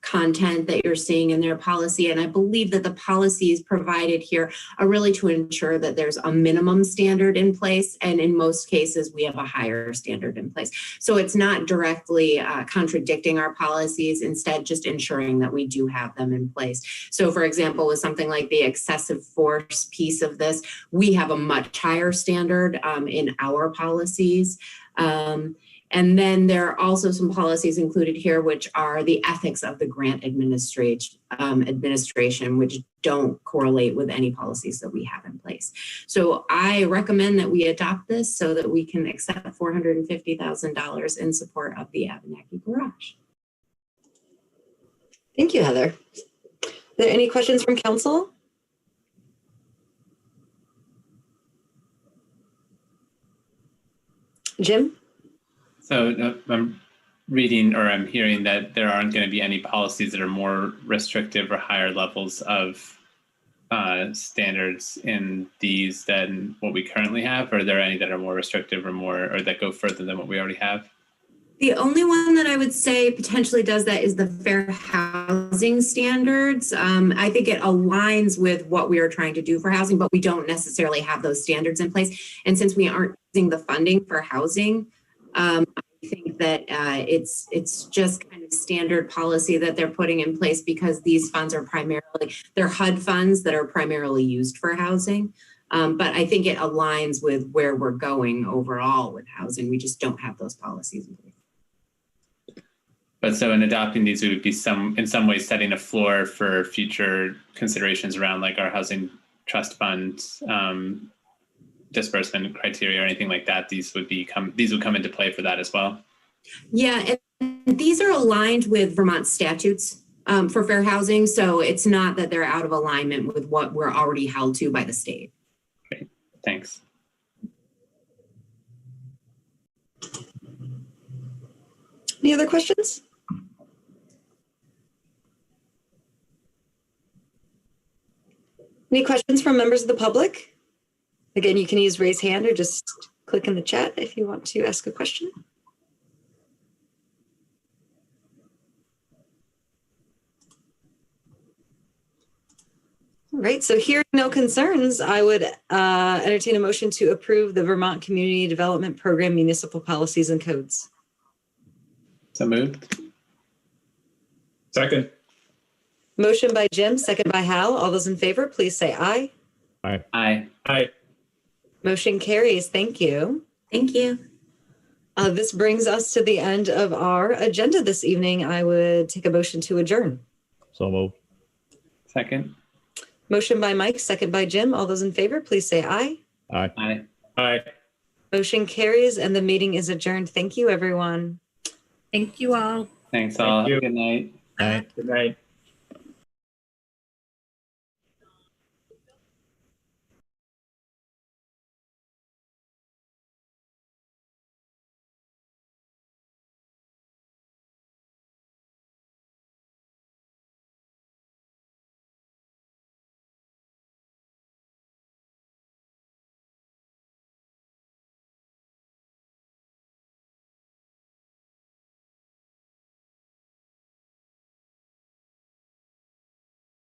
content that you're seeing in their policy. And I believe that the policies provided here are really to ensure that there's a minimum standard in place. And in most cases, we have a higher standard in place. So it's not directly contradicting our policies, instead just ensuring that we do have them in place. So for example, with something like the excessive force piece of this, we have a much higher standard in our policies. And then there are also some policies included here, which are the ethics of the grant administration, which don't correlate with any policies that we have in place. So I recommend that we adopt this so that we can accept $450,000 in support of the Abenaki Garage. Thank you, Heather. Are there any questions from council? Jim? So I'm reading, or I'm hearing that there aren't going to be any policies that are more restrictive or higher levels of standards in these than what we currently have. Or are there any that are more restrictive or that go further than what we already have? The only one that I would say potentially does that is the fair housing standards. I think it aligns with what we are trying to do for housing, but we don't necessarily have those standards in place. And since we aren't using the funding for housing, I think that it's just kind of standard policy that they're putting in place because these funds are they're HUD funds that are primarily used for housing. But I think it aligns with where we're going overall with housing. We just don't have those policies in place. But so in adopting these, we would be in some ways setting a floor for future considerations around like our housing trust fund disbursement criteria or anything like that. These would come into play for that as well. Yeah, and these are aligned with Vermont statutes for fair housing. So it's not that they're out of alignment with what we're already held to by the state. Great, thanks. Any other questions? Any questions from members of the public? Again, you can use raise hand or just click in the chat if you want to ask a question. All right, so hearing no concerns, I would entertain a motion to approve the Vermont Community Development Program Municipal Policies and Codes. So moved. Second. Motion by Jim, second by Hal. All those in favor, please say aye. Aye. Aye. Aye. Motion carries. Thank you. Thank you. This brings us to the end of our agenda this evening. I would take a motion to adjourn. So moved. Second. Motion by Mike, second by Jim. All those in favor, please say aye. Aye. Aye. Aye. Motion carries and the meeting is adjourned. Thank you, everyone. Thank you all. Thanks all. Thank you. Good night. Aye. Good night.